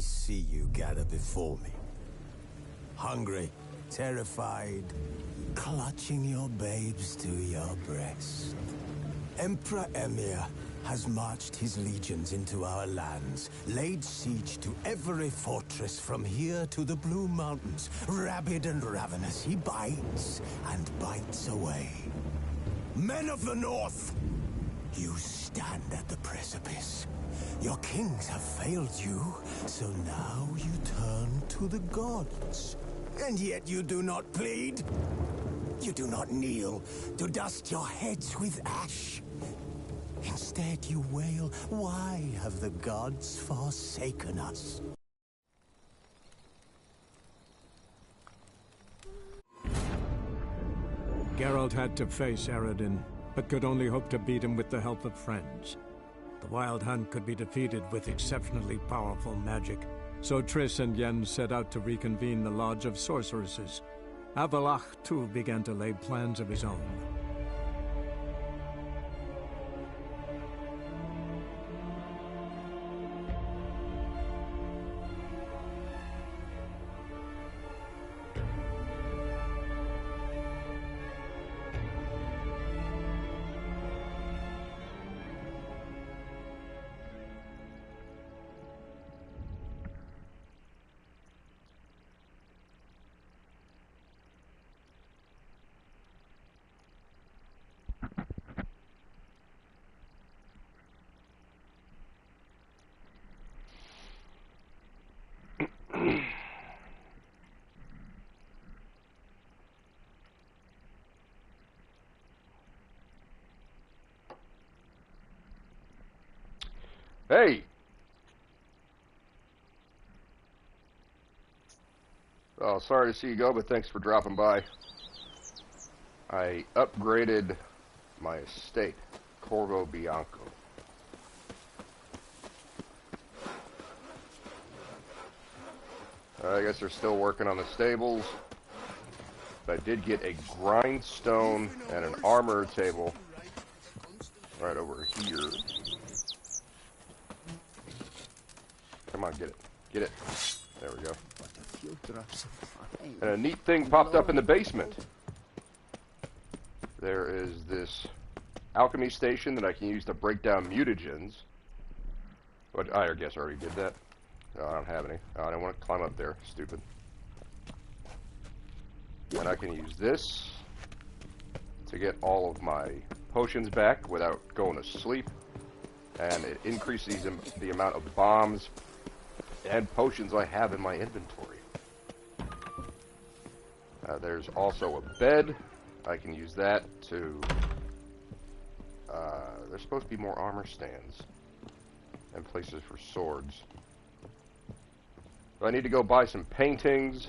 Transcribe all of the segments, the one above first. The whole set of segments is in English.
see you gather before me. Hungry, terrified, clutching your babes to your breast. Emperor Emir has marched his legions into our lands, laid siege to every fortress from here to the Blue Mountains. Rabid and ravenous, he bites and bites away. Men of the North, you stand at the precipice. Your kings have failed you, so now you turn to the gods. And yet you do not plead. You do not kneel to dust your heads with ash. Instead you wail, why have the gods forsaken us? Geralt had to face Eredin, but could only hope to beat him with the help of friends. The Wild Hunt could be defeated with exceptionally powerful magic, so Triss and Yen set out to reconvene the Lodge of Sorceresses. Avallac'h, too, began to lay plans of his own. Hey! Oh, sorry to see you go, but thanks for dropping by. I upgraded my estate, Corvo Bianco. I guess they're still working on the stables. But I did get a grindstone and an armor table right over here. Come on, get it. Get it. There we go. And a neat thing popped up in the basement. There is this alchemy station that I can use to break down mutagens. But I guess I already did that. No, I don't have any. I don't want to climb up there. Stupid. And I can use this to get all of my potions back without going to sleep. And it increases the amount of bombs and potions I have in my inventory. There's also a bed. I can use that to... there's supposed to be more armor stands and places for swords. So I need to go buy some paintings.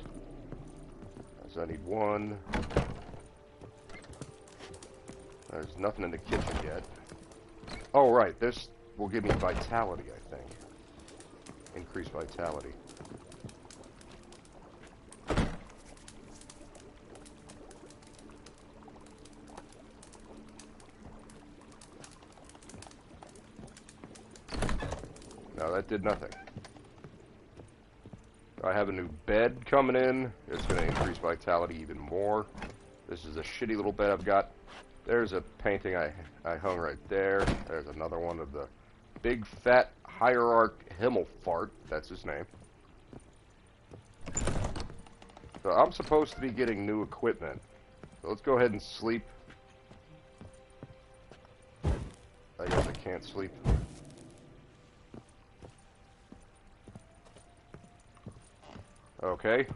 So I need one. There's nothing in the kitchen yet. Oh, right. This will give me vitality, I think. Increase vitality. No, that did nothing. I have a new bed coming in. It's going to increase vitality even more. This is a shitty little bed I've got. There's a painting I hung right there. There's another one of the big fat hierarch Himmelfart. That's his name. So I'm supposed to be getting new equipment. So let's go ahead and sleep. I guess I can't sleep. Okay.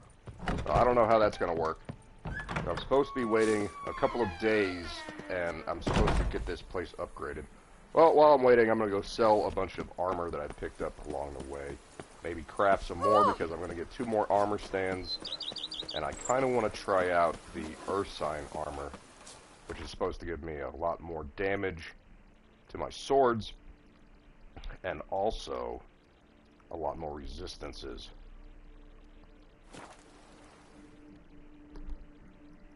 I don't know how that's going to work. I'm supposed to be waiting a couple of days, and I'm supposed to get this place upgraded. Well, while I'm waiting, I'm going to go sell a bunch of armor that I picked up along the way. Maybe craft some more, because I'm going to get 2 more armor stands. And I kind of want to try out the Earth Sign armor, which is supposed to give me a lot more damage to my swords, and also a lot more resistances.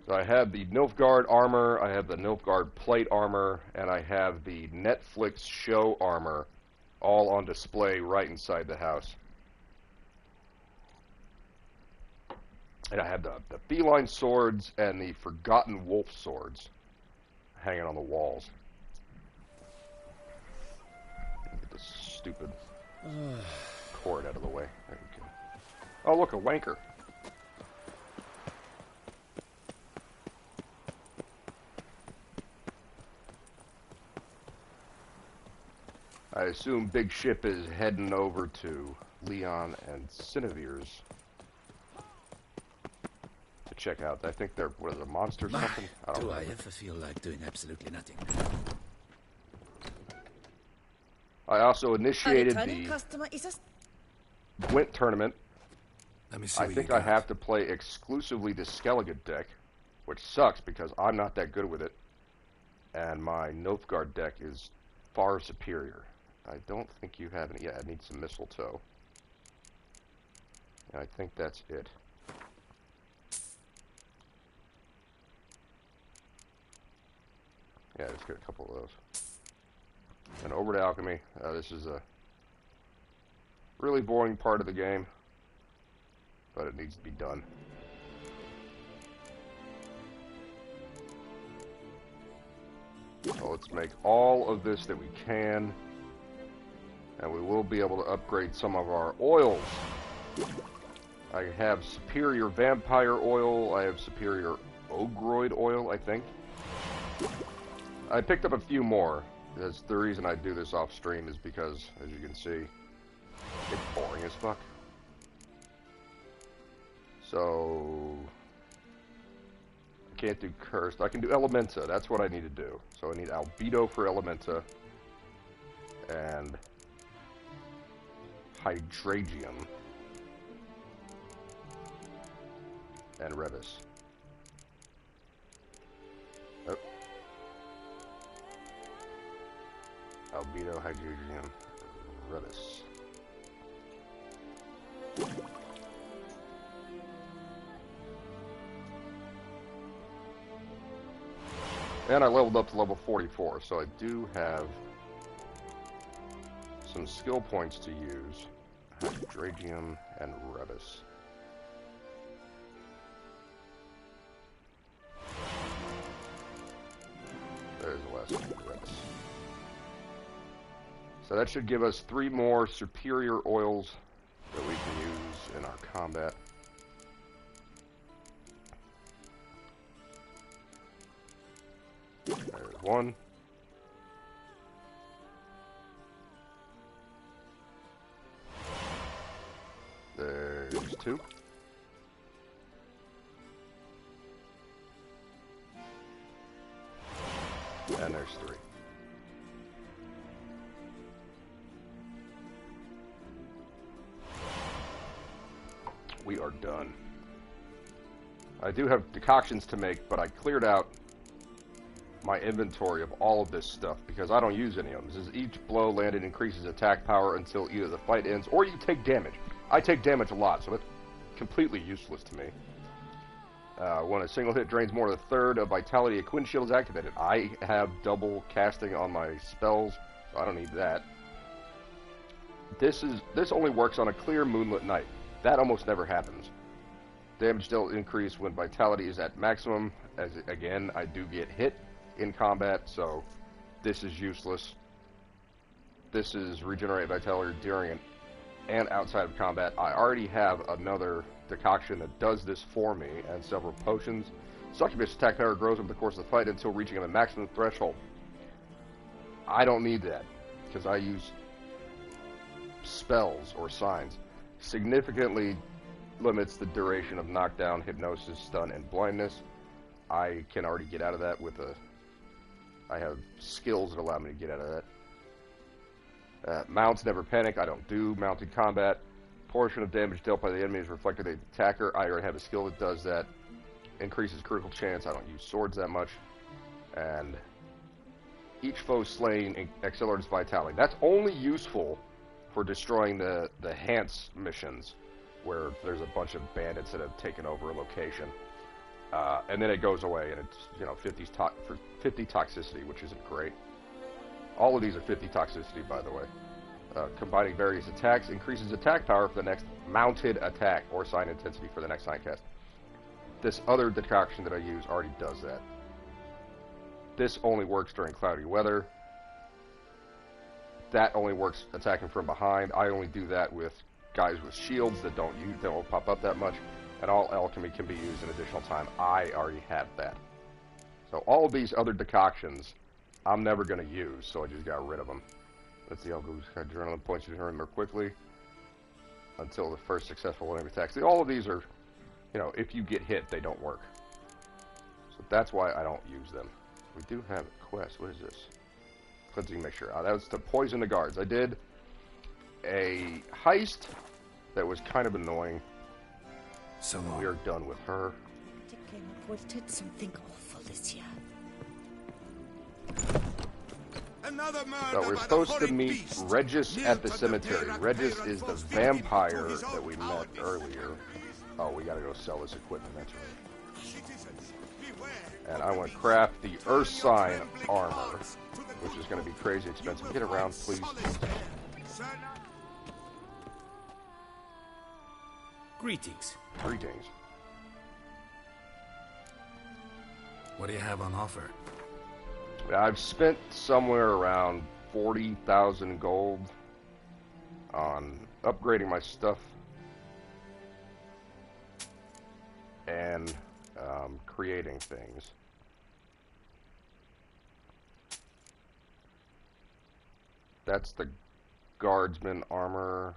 So I have the Nilfgaard armor, I have the Nilfgaard plate armor, and I have the Netflix show armor all on display right inside the house. And I have the feline swords and the forgotten wolf swords hanging on the walls. Get this stupid cord out of the way. There we go. Oh, look, a wanker. I assume Big Ship is heading over to Leon and Sinovir's to check out. I think they're, what is it, monsters or something? I don't know. Do I ever feel like doing absolutely nothing? I also initiated returning the customer is a... Gwent tournament. Let me see. I think I have to play exclusively the Skellige deck, which sucks because I'm not that good with it, and my Nilfgaard deck is far superior. I don't think you have any. Yeah, I need some mistletoe. And I think that's it. Yeah, let's get a couple of those. And over to alchemy. This is a really boring part of the game, but it needs to be done. So let's make all of this that we can, and we will be able to upgrade some of our oils. I have superior vampire oil, I have superior ogroid oil, I think. I picked up a few more. That's the reason I do this off stream, is because, as you can see, it's boring as fuck. So I can't do cursed. I can do elementa. That's what I need to do. So I need albedo for elementa and hydragium and revis. Oh. Albedo, hydragium, revis. And I leveled up to level 44, so I do have some skill points to use. Hydragium and revis. There's the last one, revis. So that should give us 3 more superior oils that we can use in our combat. There's 1. There's 2. And there's 3. We are done. I do have decoctions to make, but I cleared out my inventory of all of this stuff because I don't use any of them. This is each blow landed increases attack power until either the fight ends or you take damage. I take damage a lot, so it's completely useless to me. When a single hit drains more than a third of vitality, a Quinn Shield is activated. I have double casting on my spells, so I don't need that. This only works on a clear moonlit night. That almost never happens. Damage dealt increase when vitality is at maximum. As again, I do get hit in combat, so this is useless. This is regenerate vitality during and outside of combat. I already have another decoction that does this for me, and several potions. Succubus attack power grows over the course of the fight until reaching a maximum threshold. I don't need that, because I use spells or signs. Significantly limits the duration of knockdown, hypnosis, stun, and blindness. I can already get out of that with I have skills that allow me to get out of that. Mounts never panic. I don't do mounted combat. Portion of damage dealt by the enemy is reflected in the attacker. I already have a skill that does that. Increases critical chance. I don't use swords that much. And each foe slain accelerates vitality. That's only useful for destroying the Hance missions, where there's a bunch of bandits that have taken over a location. And then it goes away, and it's 50 toxicity, which isn't great. All of these are 50 toxicity, by the way. Combining various attacks increases attack power for the next mounted attack, or sign intensity for the next sign cast. this other decoction that I use already does that. This only works during cloudy weather. That only works attacking from behind. I only do that with guys with shields that don't pop up that much. And all alchemy can be used in additional time. I already have that. So all of these other decoctions, I'm never going to use, so I just got rid of them. Let's see, I'll go adrenaline points to turn more quickly until the first successful enemy attack. See, all of these are, you know, if you get hit, they don't work. So that's why I don't use them. We do have a quest. What is this? Cleansing mixture. That was to poison the guards. I did a heist that was kind of annoying. So we are done with her. Dickon avoided something awful this year. So we're supposed to meet Regis at the cemetery. Regis is the vampire that we met earlier. Oh, we gotta go sell this equipment, that's right. And I want to craft the Ursine armor, which is going to be crazy expensive. Get around, please. greetings. Greetings. What do you have on offer? I've spent somewhere around 40,000 gold on upgrading my stuff and creating things. That's the guardsman armor.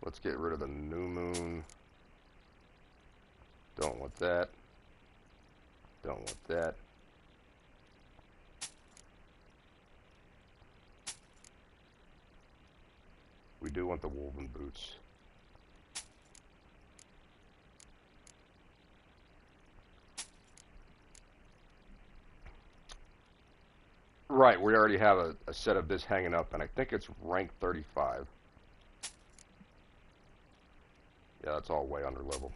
Let's get rid of the new moon. Don't want that. Don't want that. We do want the woven boots. Right, we already have a set of this hanging up, and I think it's rank 35. Yeah, that's all way under level.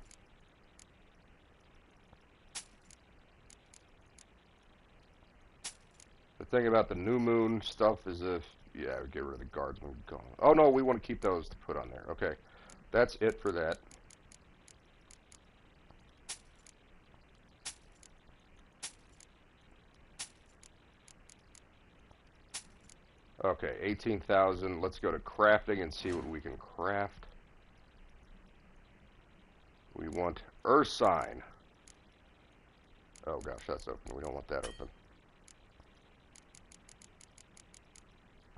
The thing about the new moon stuff is if, yeah, we get rid of the guardsmen. Oh no, we want to keep those to put on there. Okay, that's it for that. Okay, 18,000. Let's go to crafting and see what we can craft. We want Ursine. Oh gosh, that's open. We don't want that open.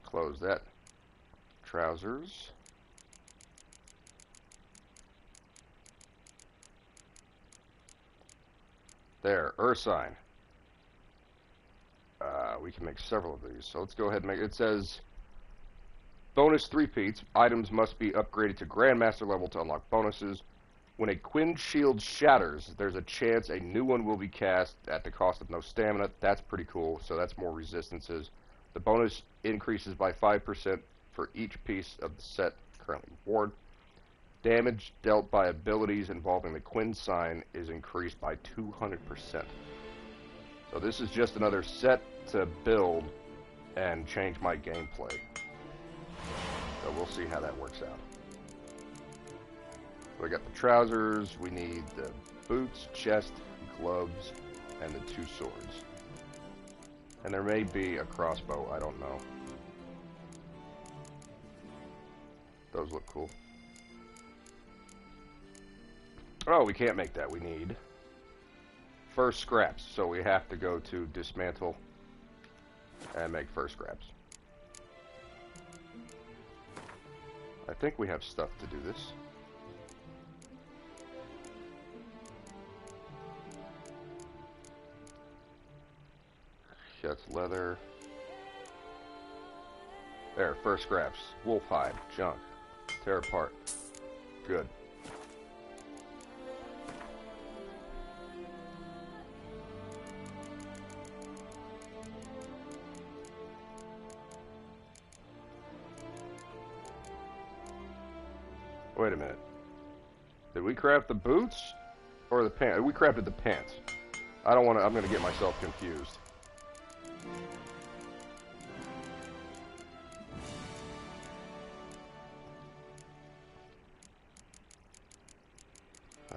Close that. Trousers. There, Ursine. We can make several of these, so let's go ahead and make it. It says bonus 3-peats. Items must be upgraded to Grandmaster level to unlock bonuses. When a Quinn shield shatters, there's a chance a new one will be cast at the cost of no stamina. That's pretty cool, so that's more resistances. The bonus increases by 5% for each piece of the set currently worn. Damage dealt by abilities involving the Quinn sign is increased by 200%. So this is just another set to build and change my gameplay. So we'll see how that works out. We got the trousers, we need the boots, chest, gloves, and the 2 swords. And there may be a crossbow, I don't know. Those look cool. Oh, we can't make that. We need first scraps. So we have to go to dismantle and make first scraps. I think we have stuff to do this. That's leather. There, first scraps. Wolf hide, junk. Tear apart. Good. Wait a minute. Did we craft the boots or the pants? We crafted the pants. I don't want to. I'm going to get myself confused.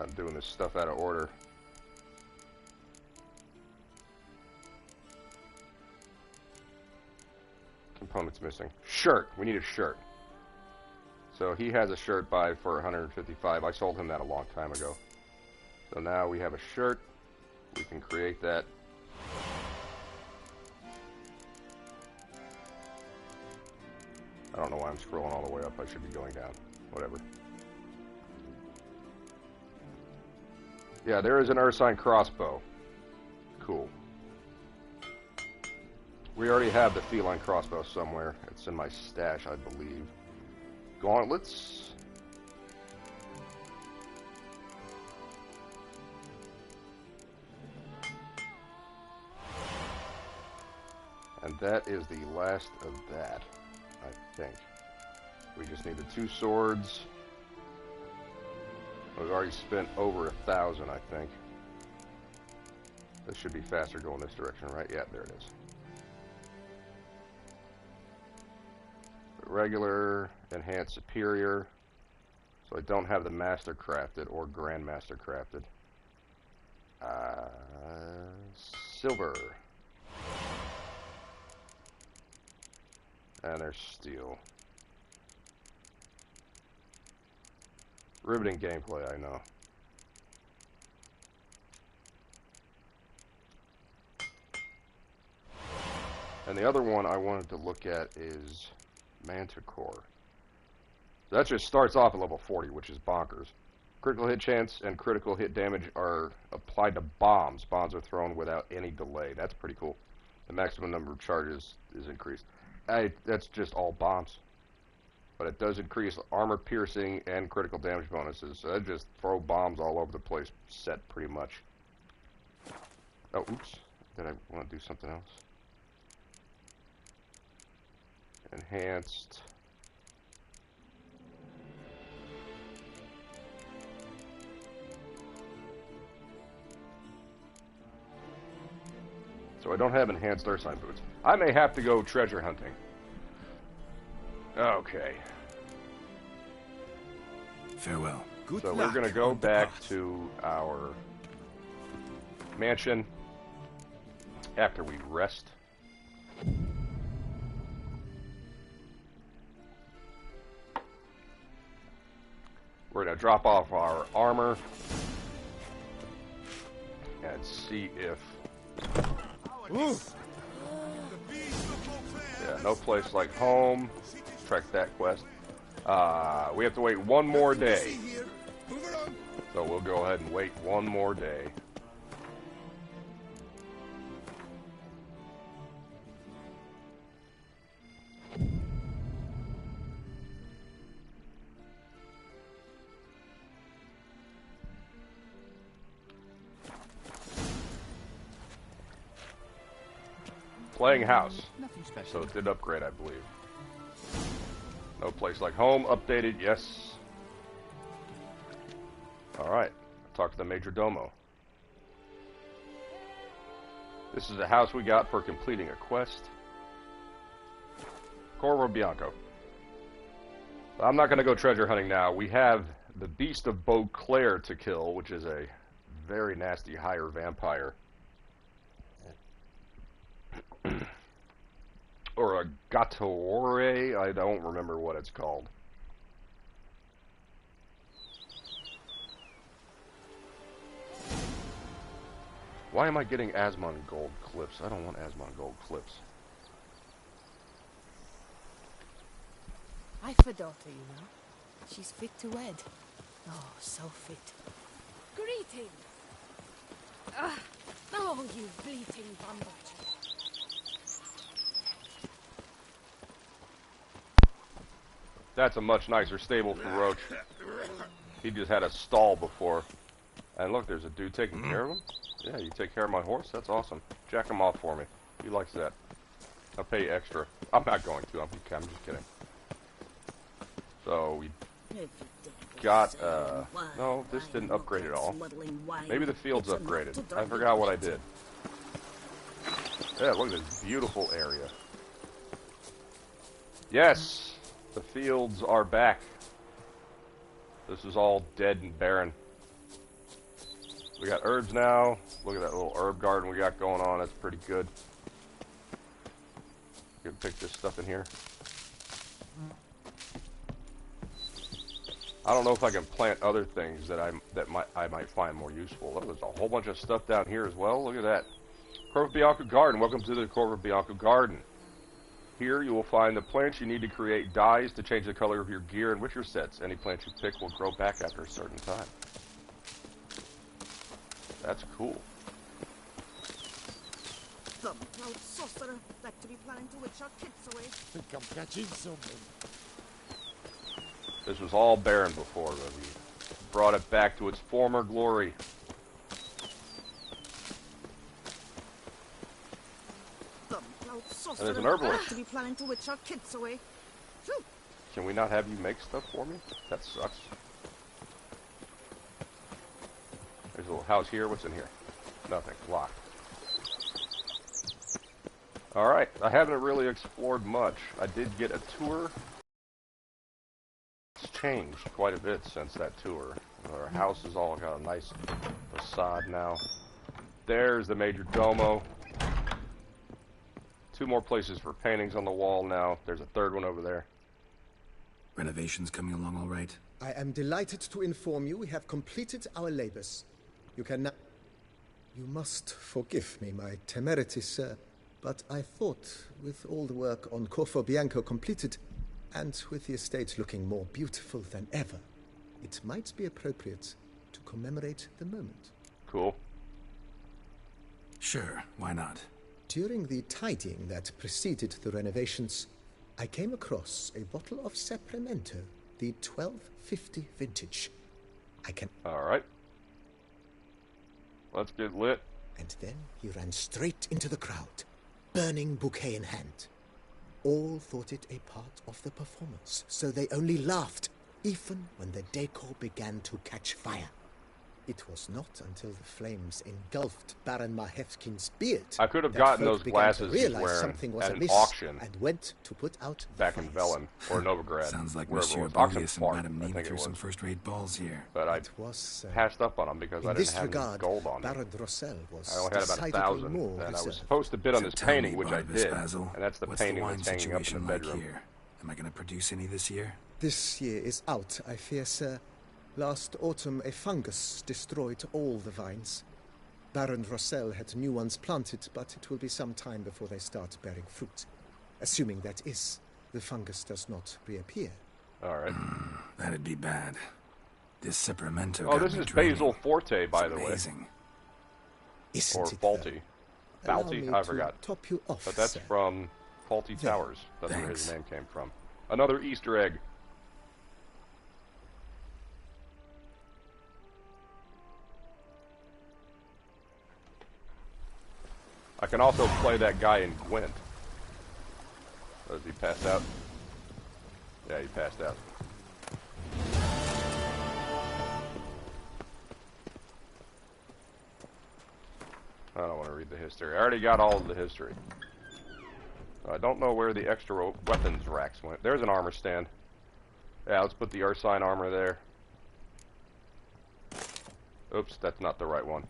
I'm doing this stuff out of order. Components missing. Shirt. We need a shirt. So he has a shirt buy for 155. I sold him that a long time ago. So now we have a shirt. We can create that. I don't know why I'm scrolling all the way up. I should be going down. Whatever. Yeah, there is an Ursine crossbow. Cool. We already have the feline crossbow somewhere. It's in my stash, I believe. Gauntlets. And that is the last of that, I think. We just need the 2 swords. We've already spent over 1,000, I think. This should be faster going this direction, right? Yeah, there it is. Regular, enhanced, superior. So I don't have the master crafted or grandmaster crafted. Silver. And there's steel. Riveting gameplay, I know. And the other one I wanted to look at is Manticore. That just starts off at level 40, which is bonkers. Critical hit chance and critical hit damage are applied to bombs. Bombs are thrown without any delay. That's pretty cool. The maximum number of charges is increased. That's just all bombs. But it does increase armor piercing and critical damage bonuses. So I just throw bombs all over the place, set pretty much. Oh, oops. Did I want to do something else? Enhanced. So I don't have enhanced Ursine boots. I may have to go treasure hunting. Okay. Farewell. Good so we're going to go back to our mansion after we rest. We're going to drop off our armor and see if... Ooh. Yeah, no place like home. Track that quest. We have to wait one more day. So we'll go ahead and wait one more day. Playing house. So it did upgrade, I believe. No place like home. Updated, yes. Alright. Talk to the Major Domo. This is the house we got for completing a quest. Corvo Bianco. I'm not going to go treasure hunting now. We have the Beast of Beauclaire to kill, which is a very nasty higher vampire. Or a Gatore, I don't remember what it's called. Why am I getting Asmon gold clips? I don't want Asmon gold clips. I've a daughter, you know. She's fit to wed. Oh, so fit. Greetings! Oh, you bleating bumble. That's a much nicer stable for Roach. He just had a stall before. And look, there's a dude taking care of him. Yeah, you take care of my horse? That's awesome. Jack him off for me. He likes that. I'll pay extra. I'm not going to. I'm just kidding. So, we got, no, this didn't upgrade at all. Maybe the field's upgraded. I forgot what I did. Yeah, look at this beautiful area. Yes! The fields are back. This is all dead and barren. We got herbs now. Look at that little herb garden we got going on. That's pretty good. You can pick this stuff in here. I don't know if I can plant other things that I might find more useful. Oh, there's a whole bunch of stuff down here as well. Look at that. Corvo Bianco Garden. Welcome to the Corvo Bianco Garden. Here you will find the plants you need to create dyes to change the color of your gear and Witcher sets. Any plant you pick will grow back after a certain time. That's cool. The proud sorcerer, back to be planning to witch our kids away. Think I'm catching something. This was all barren before, but we brought it back to its former glory. The proud sorcerer, there's an herbalist. back to be planning to witch our kids away. Phew. Can we not have you make stuff for me? That sucks. There's a little house here. What's in here? Nothing. Locked. Alright, I haven't really explored much. I did get a tour. It's changed quite a bit since that tour. Our house has all got a nice facade now. There's the Major Domo. 2 more places for paintings on the wall now. There's a 3rd one over there. Renovations coming along all right? I am delighted to inform you we have completed our labors. You can now... You must forgive me my temerity, sir, but I thought, with all the work on Corvo Bianco completed, and with the estate looking more beautiful than ever, it might be appropriate to commemorate the moment. Cool. Sure, why not? During the tidying that preceded the renovations, I came across a bottle of Sapramento, the 1250 vintage. I can... Alright. Let's get lit. And then he ran straight into the crowd, burning bouquet in hand. All thought it a part of the performance, so they only laughed, even when the decor began to catch fire. It was not until the flames engulfed Baron Mahevkin's beard I could have that gotten folk those began glasses to he's realize wearing something was at an amiss auction and went to put out the back in fires. Velen or Novigrad. Sounds like wherever Monsieur it was. Bogius and Oxenford, Madame I Neem think it threw some was. first-rate balls here. But I It was, passed up on them because I in didn't this have any regard, gold on me. Baron Rossel was I only had about decidedly 1,000, more and I was reserved. supposed to bid on So this tell me, painting, which I Barnabas did, Basil, and that's the what's painting the wine that's hanging up in the situation like bedroom. here? Am I going to produce any this year? This year is out, I fear, sir. Last autumn, a fungus destroyed all the vines. Baron Rossel had new ones planted, but it will be some time before they start bearing fruit. Assuming that is, the fungus does not reappear. Alright. That'd be bad. This Sapramento Oh, got this me is dreaming. Basil Forte, by It's the way. amazing. Isn't Or it, Faulty. though? Allow Faulty? me I to forgot. top you off, But that's sir. from Faulty There. Towers. That's where his Thanks. name came from. Another Easter egg. I can also play that guy in Gwent. Does he pass out? Yeah, he passed out. I don't want to read the history. I already got all of the history. I don't know where the extra weapons racks went. There's an armor stand. Yeah, let's put the Ursine armor there. Oops, that's not the right one.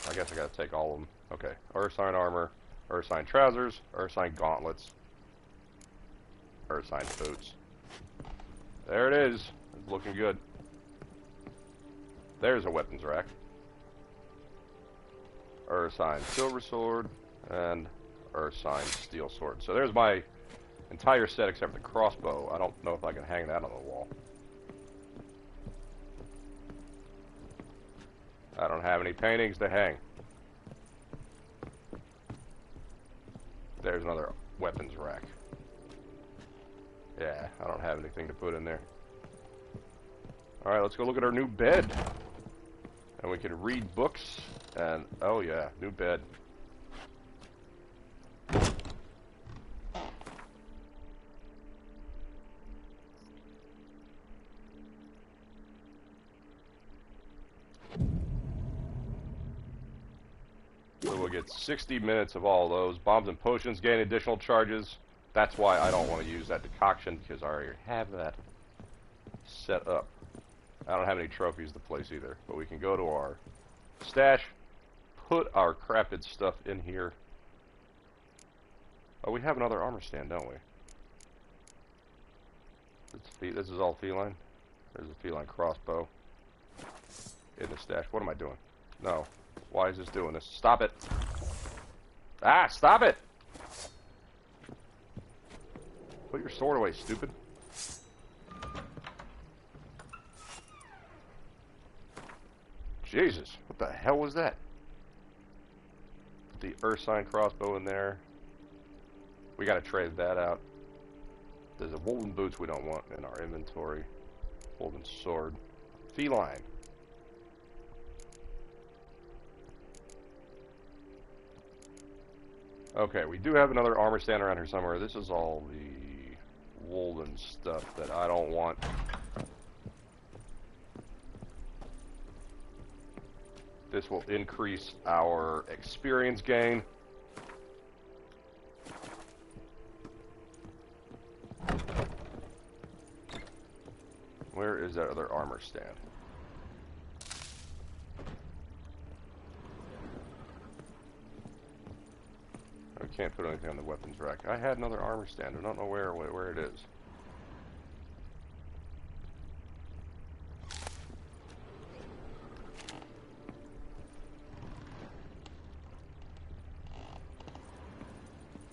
I guess I gotta take all of them. Okay, Ursine armor, Ursine trousers, Ursine gauntlets, Ursine boots. There it is. It's looking good. There's a weapons rack. Ursine silver sword and Ursine steel sword. So there's my entire set except for the crossbow. I don't know if I can hang that on the wall. I don't have any paintings to hang. There's another weapons rack. Yeah, I don't have anything to put in there. Alright, let's go look at our new bed. And we can read books. And, oh yeah, new bed. So we'll get 60 minutes of all those. Bombs and potions gain additional charges. That's why I don't want to use that decoction, because I already have that set up. I don't have any trophies to place either, but we can go to our stash, put our crafted stuff in here. Oh, we have another armor stand, don't we? This is all feline. There's a feline crossbow in the stash. What am I doing? No. Why is this doing this? Stop it! Ah, stop it! Put your sword away, stupid. Jesus, what the hell was that? Put the Ursine crossbow in there. We gotta trade that out. There's a woven boots we don't want in our inventory. Woven sword. Feline. Okay, we do have another armor stand around here somewhere. This is all the woven stuff that I don't want. This will increase our experience gain. Where is that other armor stand? I can't put anything on the weapons rack. I had another armor stand. I don't know where it is.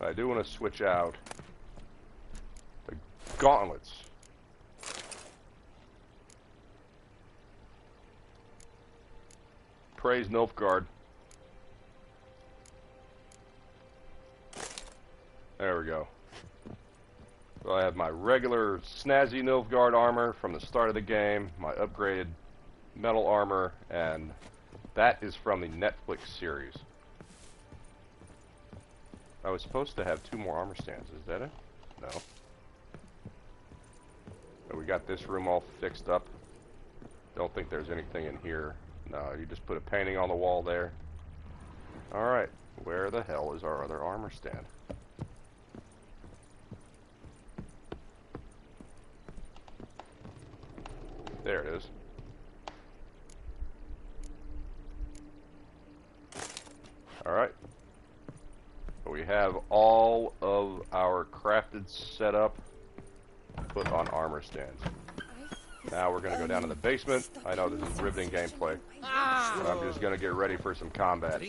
I do want to switch out the gauntlets. Praise Nilfgaard. There we go. So I have my regular snazzy Nilfgaard armor from the start of the game, my upgraded metal armor, and that is from the Netflix series. I was supposed to have 2 more armor stands. Is that it? No. So we got this room all fixed up. Don't think there's anything in here. No, you just put a painting on the wall there. Alright, where the hell is our other armor stand? There it is. Alright. We have all of our crafted setup put on armor stands. Now we're going to go down to the basement. I know this is riveting gameplay, but I'm just going to get ready for some combat.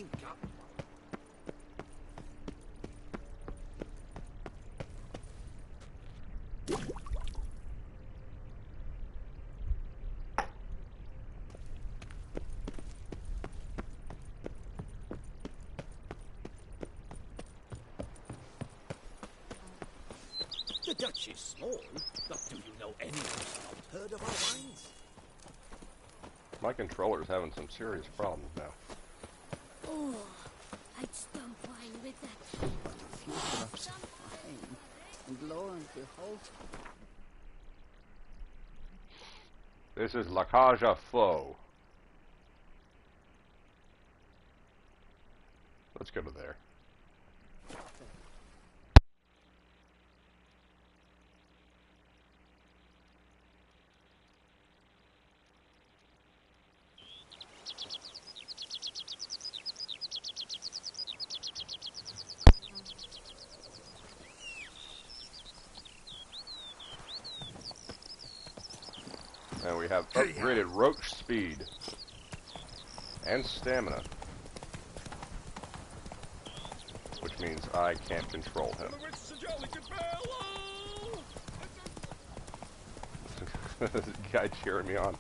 The Dutch is small, but do you know anyone who's not heard of our wines? My controller's having some serious problems now. Oh, I'd stump wine with that. Few drops of wine, and lo and behold. This is La Cage à Faux. Let's go to there. And we have upgraded roach speed and stamina, which means I can't control him. This guy cheering me on.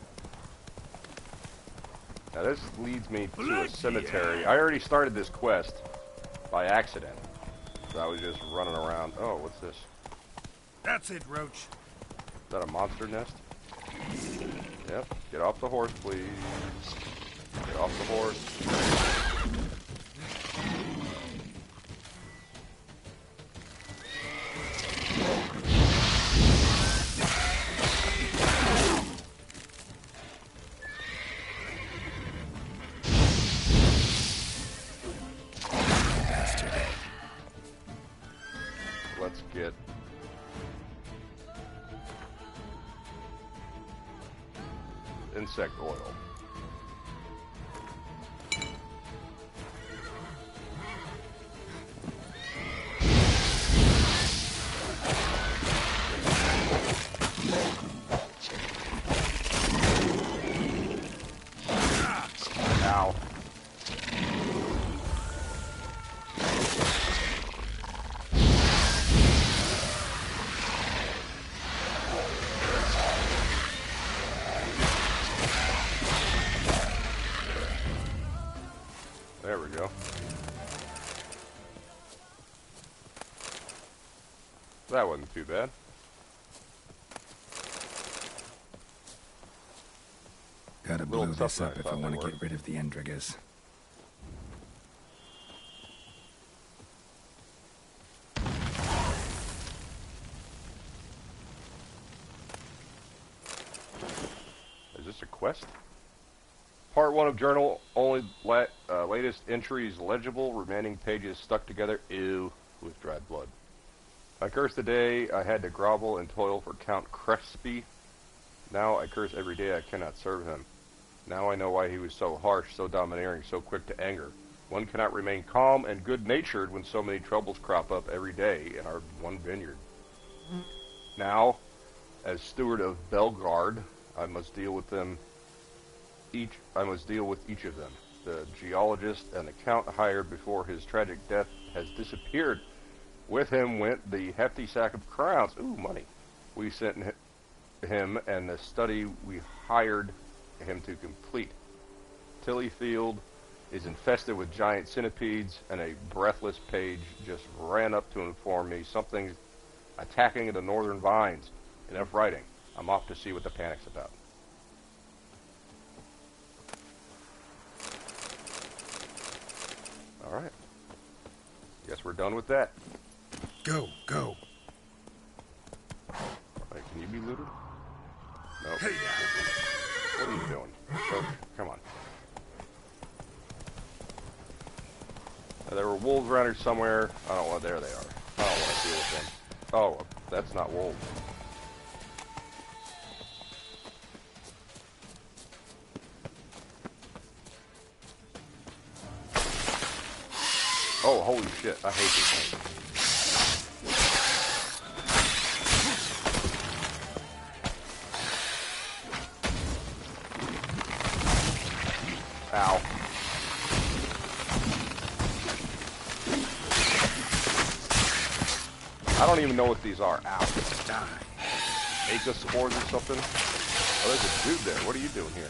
Now this leads me to a cemetery. I already started this quest by accident. So I was just running around. Oh, what's this? That's it, Roach. Is that a monster nest? Yep. Get off the horse, please. Get off the horse. Let's get insect oil. Ow. There we go. That wasn't too bad. Gotta blow this up if I want to get rid of the Endriggers. Is this a quest? Part 1 of journal, only latest entries legible, remaining pages stuck together, ew, with dried blood. I curse the day I had to grovel and toil for Count Crespi. Now I curse every day I cannot serve him. Now I know why he was so harsh, so domineering, so quick to anger. One cannot remain calm and good-natured when so many troubles crop up every day in our one vineyard. Now, as steward of Belgard, I must deal with each of them. The geologist and the count hired before his tragic death has disappeared. With him went the hefty sack of crowns. Ooh, money. We sent him and the study we hired him to complete. Tillyfield is infested with giant centipedes, and a breathless page just ran up to inform me something's attacking the northern vines. Enough writing. I'm off to see what the panic's about. Alright. Guess we're done with that. Go, go. Alright, can you be looted? No. Hey. What are you doing? Oh, come on. There were wolves around here somewhere. I don't want. There they are. I don't want to deal with them. Oh, that's not wolves. Oh, holy shit! I hate this thing. Ow. I don't even know what these are. Ow. Aca spores or something? Oh, there's a dude there. What are you doing here?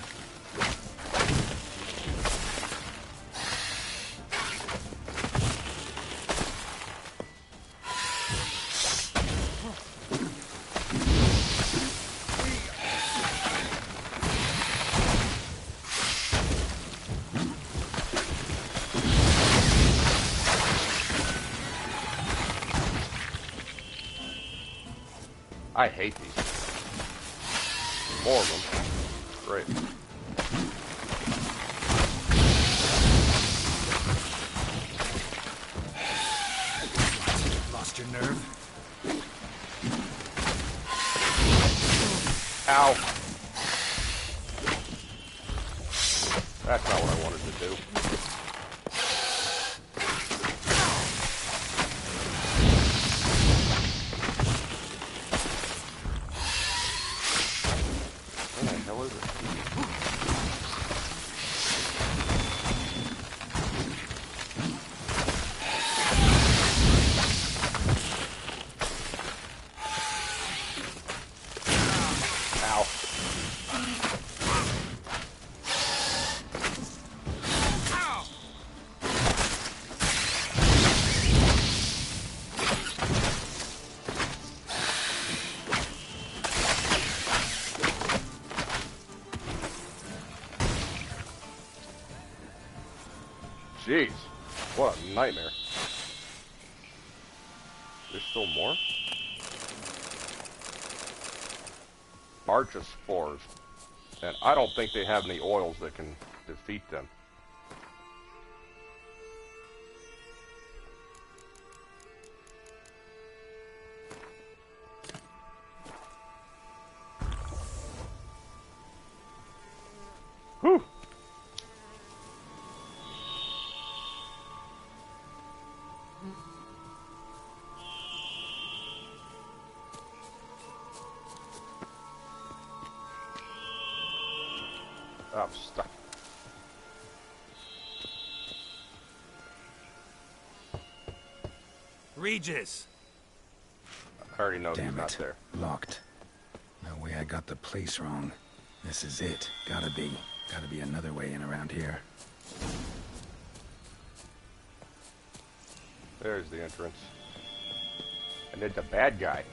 I hate these. More of them. Great. Lost your nerve? Ow. That's not what I wanted to do. Jeez, what a nightmare. There's still more? Archospores. And I don't think they have any oils that can defeat them. Oh, I'm stuck. Regis! I already know he's Damn not it. there. Locked. No way I got the place wrong. This is it. Gotta be. Gotta be another way in around here. There's the entrance. And it's a bad guy.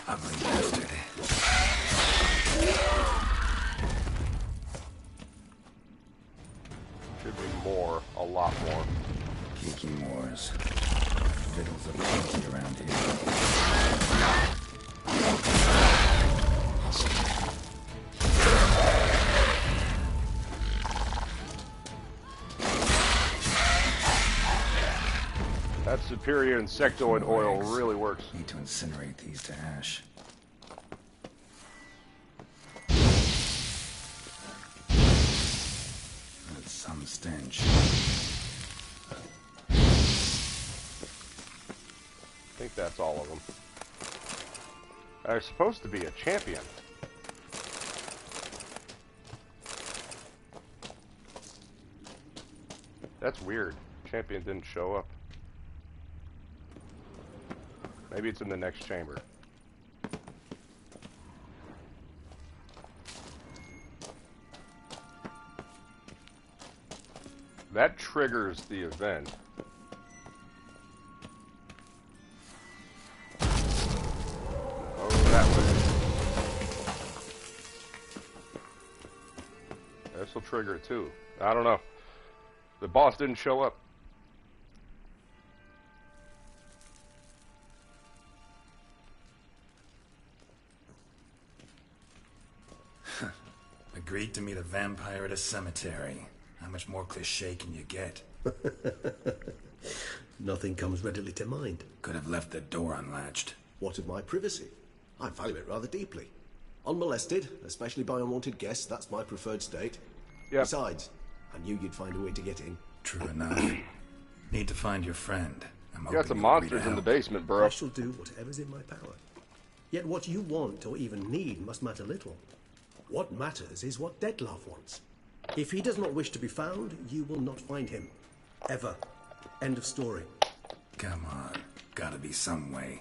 Ugly bastard. Should be more. A lot more. Geeky Moors. Riddles of plenty around here. That superior insectoid oil really works. Need to incinerate these to ash. That's some stench. I think that's all of them. There's supposed to be a champion. That's weird. Champion didn't show up. Maybe it's in the next chamber. That triggers the event. Oh, that way. This will trigger it too. I don't know. The boss didn't show up. Agreed to meet a vampire at a cemetery. How much more cliché can you get? Nothing comes readily to mind. Could have left the door unlatched. What of my privacy? I value it rather deeply. Unmolested, especially by unwanted guests, that's my preferred state. Yep. Besides, I knew you'd find a way to get in. True enough. Need to find your friend. I'm You got some hoping you'll agree monsters to in the help. basement, bro. I shall do whatever's in my power. Yet what you want or even need must matter little. What matters is what Dettlaff wants. If he does not wish to be found, you will not find him. Ever. End of story. Come on. Gotta be some way.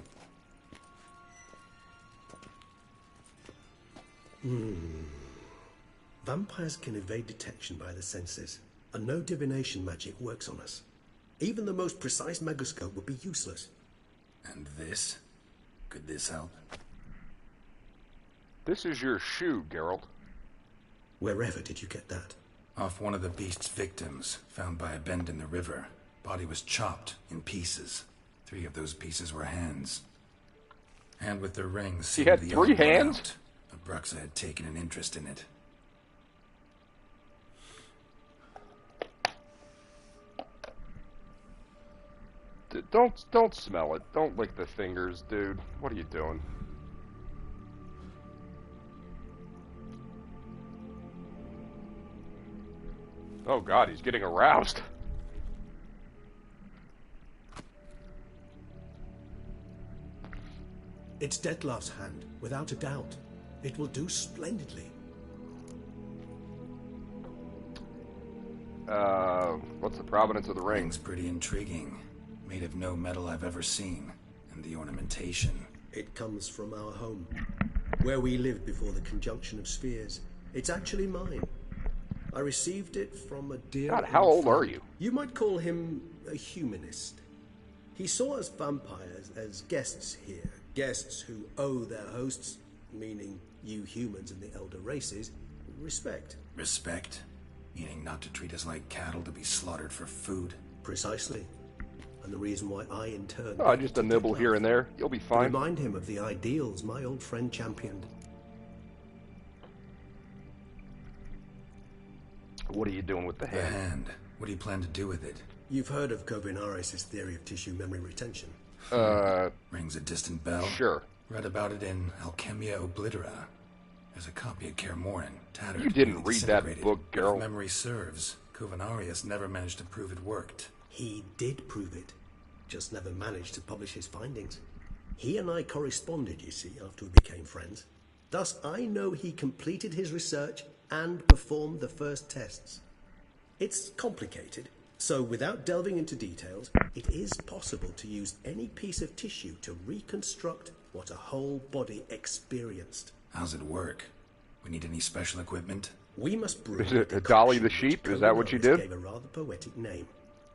Vampires can evade detection by the senses, and no divination magic works on us. Even the most precise megascope would be useless. And this? Could this help? This is your shoe, Geralt. Wherever did you get that? Off one of the beast's victims, found by a bend in the river. Body was chopped in pieces. 3 of those pieces were hands. Hand with the ring. He had 3 hands? Abruxa had taken an interest in it. Don't smell it. Don't lick the fingers, dude. What are you doing? Oh god, he's getting aroused. It's Dettlaff's hand, without a doubt. It will do splendidly. What's the provenance of the ring? Ring's pretty intriguing. Made of no metal I've ever seen. And the ornamentation. It comes from our home, where we lived before the conjunction of spheres. It's actually mine. I received it from a dear... God, how old are you? You might call him a humanist. He saw us vampires as guests here. Guests who owe their hosts, meaning you humans and the elder races, respect. Respect? Meaning not to treat us like cattle to be slaughtered for food? Precisely. And the reason why I, in turn... Oh, just a nibble here and there. You'll be fine. Remind him of the ideals my old friend championed. What are you doing with the The hand? hand. What do you plan to do with it? You've heard of Kovinaris' theory of tissue memory retention. Rings a distant bell? Sure. Read about it in Alchemia Oblitera. There's a copy at Kaer Morhen, tattered. You didn't and read that disintegrated. book, If Geralt. memory serves, Kovinaris never managed to prove it worked. He did prove it, just never managed to publish his findings. He and I corresponded, you see, after we became friends. Thus, I know he completed his research and performed the first tests. It's complicated, so without delving into details, it is possible to use any piece of tissue to reconstruct what a whole body experienced. How's it work? We need any special equipment? We must brew Is it Dolly the sheep? Is that what you did? Gave a rather poetic name.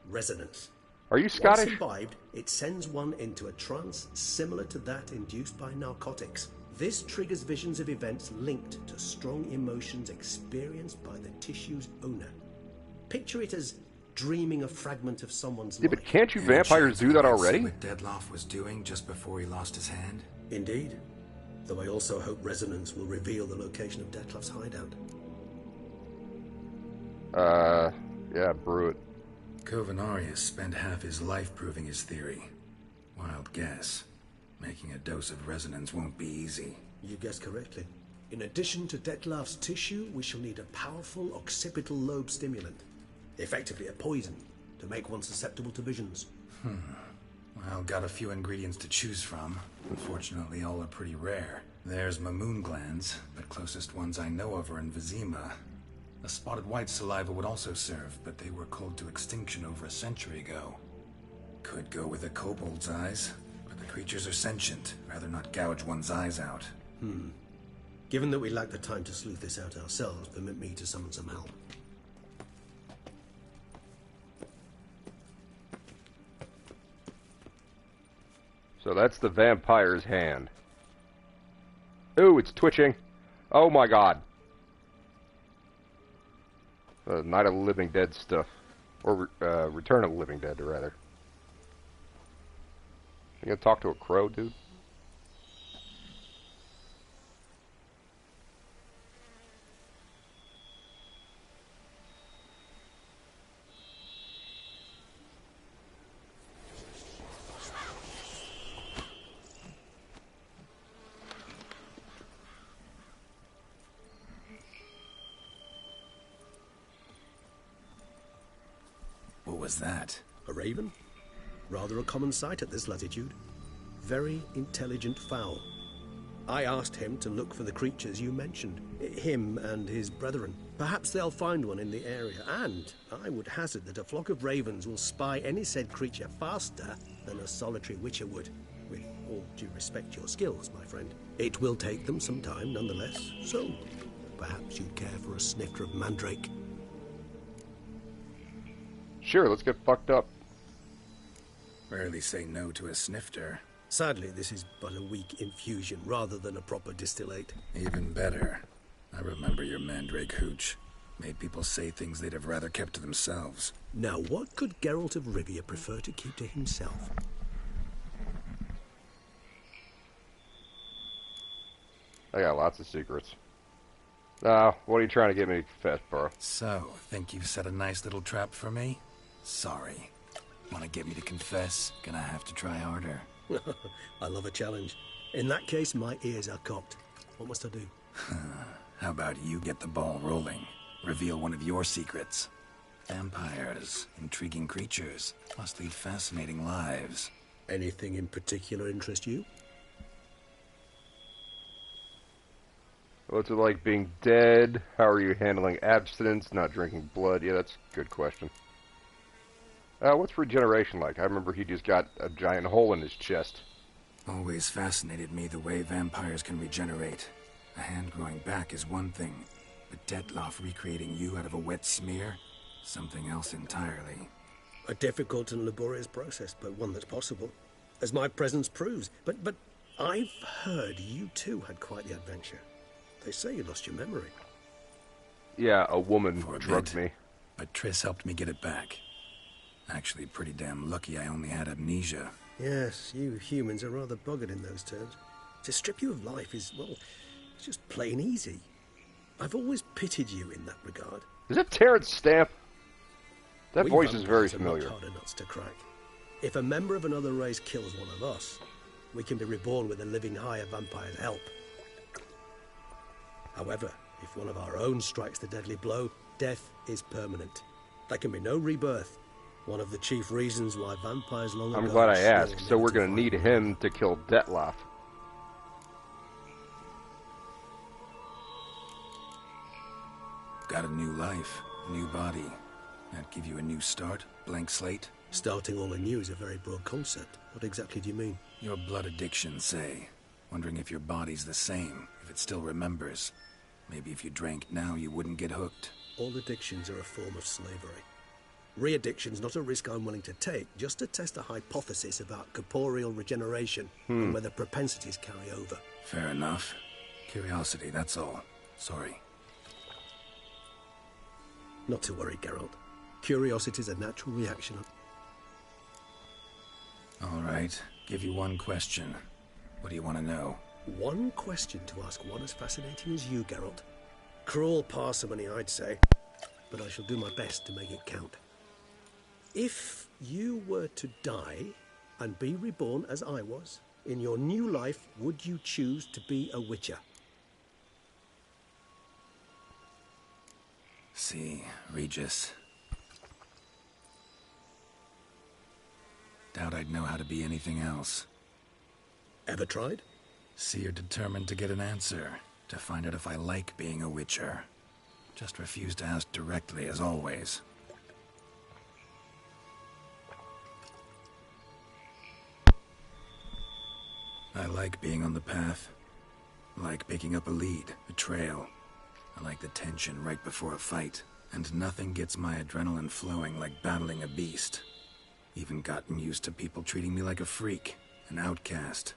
Resonance. Are you Scottish? Once imbibed, it sends one into a trance similar to that induced by narcotics. This triggers visions of events linked to strong emotions experienced by the tissue's owner. Picture it as dreaming a fragment of someone's life. Yeah, but can't you vampires do that already? What Dettlaff was doing just before he lost his hand? Indeed. Though I also hope resonance will reveal the location of Dettlaff's hideout. Yeah, brew it. Covenarius spent half his life proving his theory. Wild guess. Making a dose of resonance won't be easy. You guessed correctly. In addition to Dettlaff's tissue, we shall need a powerful occipital lobe stimulant. Effectively a poison, to make one susceptible to visions. Well, got a few ingredients to choose from. Unfortunately, all are pretty rare. There's Mamoon glands, but closest ones I know of are in Vizima. A spotted white saliva would also serve, but they were cold to extinction over a century ago. Could go with a kobold's eyes, but the creatures are sentient. Rather not gouge one's eyes out. Given that we lack the time to sleuth this out ourselves, permit me to summon some help. So that's the vampire's hand. Ooh, it's twitching. Oh my god. Night of the Living Dead stuff. Or Return of the Living Dead, rather. You gonna talk to a crow, dude? What was that? A raven? Rather a common sight at this latitude. Very intelligent fowl. I asked him to look for the creatures you mentioned. Him and his brethren. Perhaps they'll find one in the area, and I would hazard that a flock of ravens will spy any said creature faster than a solitary witcher would. With all due respect to your skills, my friend. It will take them some time, nonetheless, so perhaps you'd care for a snifter of mandrake. Sure, let's get fucked up. Rarely say no to a snifter. Sadly, this is but a weak infusion rather than a proper distillate. Even better. I remember your mandrake hooch. Made people say things they'd have rather kept to themselves. Now, what could Geralt of Rivia prefer to keep to himself? I got lots of secrets. What are you trying to get me to confess, bro? So, think you've set a nice little trap for me? Sorry. Want to get me to confess? Gonna have to try harder. I love a challenge. In that case, my ears are cocked. What must I do? How about you get the ball rolling? Reveal one of your secrets. Vampires, intriguing creatures, must lead fascinating lives. Anything in particular interest you? What's it like being dead? How are you handling abstinence, not drinking blood? Yeah, that's a good question. What's regeneration like? I remember he just got a giant hole in his chest. Always fascinated me the way vampires can regenerate. A hand growing back is one thing, but Dettlaff recreating you out of a wet smear? Something else entirely. A difficult and laborious process, but one that's possible. As my presence proves. But I've heard you too had quite the adventure. They say you lost your memory. Yeah, a woman drugged me. But Triss helped me get it back. Actually, pretty damn lucky I only had amnesia. Yes, you humans are rather buggered in those terms. To strip you of life is, well, it's just plain easy. I've always pitied you in that regard. Is that Terrence Stamp? That We voice is very vampires are familiar. much harder nuts to crack. If a member of another race kills one of us, we can be reborn with a living higher vampire's help. However, if one of our own strikes the deadly blow, death is permanent. There can be no rebirth. One of the chief reasons why vampires long I'm ago glad I swore asked. So never we're to going to fight need one him another. to kill Detloff. Got a new life, new body. That give you a new start, blank slate? Starting all anew is a very broad concept. What exactly do you mean? Your blood addiction, say. Wondering if your body's the same, if it still remembers. Maybe if you drank now, you wouldn't get hooked. All addictions are a form of slavery. Re-addiction's not a risk I'm willing to take, just to test a hypothesis about corporeal regeneration and whether propensities carry over. Fair enough. Curiosity, that's all. Sorry. Not to worry, Geralt. Curiosity's a natural reaction. All right. Give you one question. What do you want to know? One question to ask one as fascinating as you, Geralt. Cruel parsimony, I'd say. But I shall do my best to make it count. If you were to die and be reborn as I was, in your new life, would you choose to be a witcher? See, Regis. Doubt I'd know how to be anything else. Ever tried? See, you're determined to get an answer. To find out if I like being a witcher. Just refuse to ask directly, as always. I like being on the path. I like picking up a lead, a trail. I like the tension right before a fight. And nothing gets my adrenaline flowing like battling a beast. Even gotten used to people treating me like a freak, an outcast.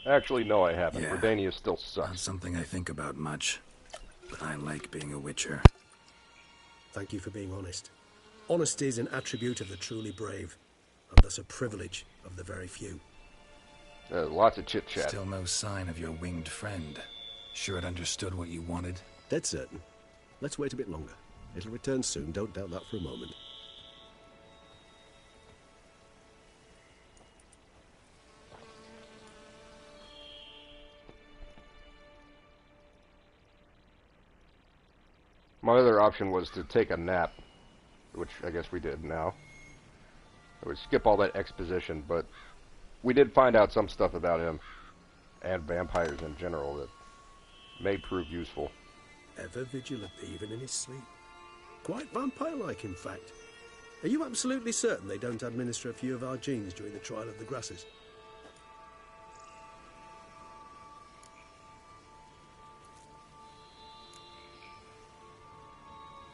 Actually, no, I haven't. Yeah. Redania still Not sucks. something I think about much. But I like being a witcher. Thank you for being honest. Honesty is an attribute of the truly brave, and thus a privilege of the very few. Lots of chit-chat. Still no sign of your winged friend. Sure it understood what you wanted? Dead certain. Let's wait a bit longer. It'll return soon, don't doubt that for a moment. My other option was to take a nap, which I guess we did now. I would skip all that exposition, but we did find out some stuff about him and vampires in general that may prove useful. Ever vigilant, even in his sleep. Quite vampire-like, in fact. Are you absolutely certain they don't administer a few of our genes during the trial of the grasses?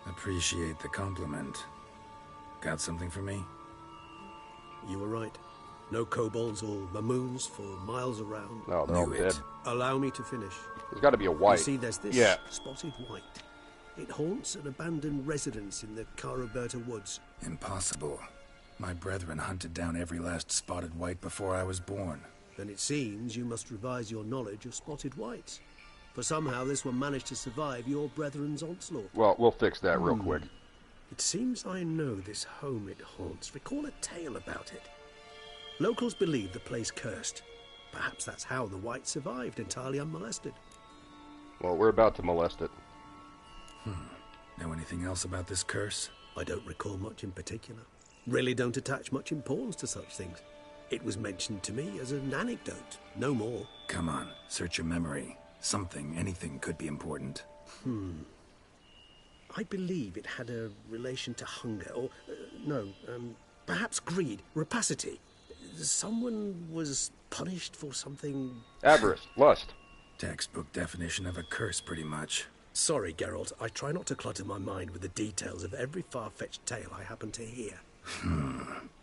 Appreciate the compliment. Got something for me? You were right. No kobolds or mamoons for miles around. No, they're all Knew dead. it. Allow me to finish. There's got to be a white. You see, there's this Yeah. spotted white. It haunts an abandoned residence in the Caraberta woods. Impossible. My brethren hunted down every last spotted white before I was born. Then it seems you must revise your knowledge of spotted whites. For somehow this one managed to survive your brethren's onslaught. Well, we'll fix that real quick. It seems I know this home it haunts. Recall a tale about it. Locals believe the place cursed. Perhaps that's how the white survived entirely unmolested. Well, we're about to molest it. Know anything else about this curse? I don't recall much in particular. Really don't attach much importance to such things. It was mentioned to me as an anecdote, no more. Come on, search your memory. Something, anything could be important. I believe it had a relation to hunger, or, perhaps greed, rapacity. Someone was punished for something... Avarice, lust. Textbook definition of a curse, pretty much. Sorry, Geralt, I try not to clutter my mind with the details of every far-fetched tale I happen to hear.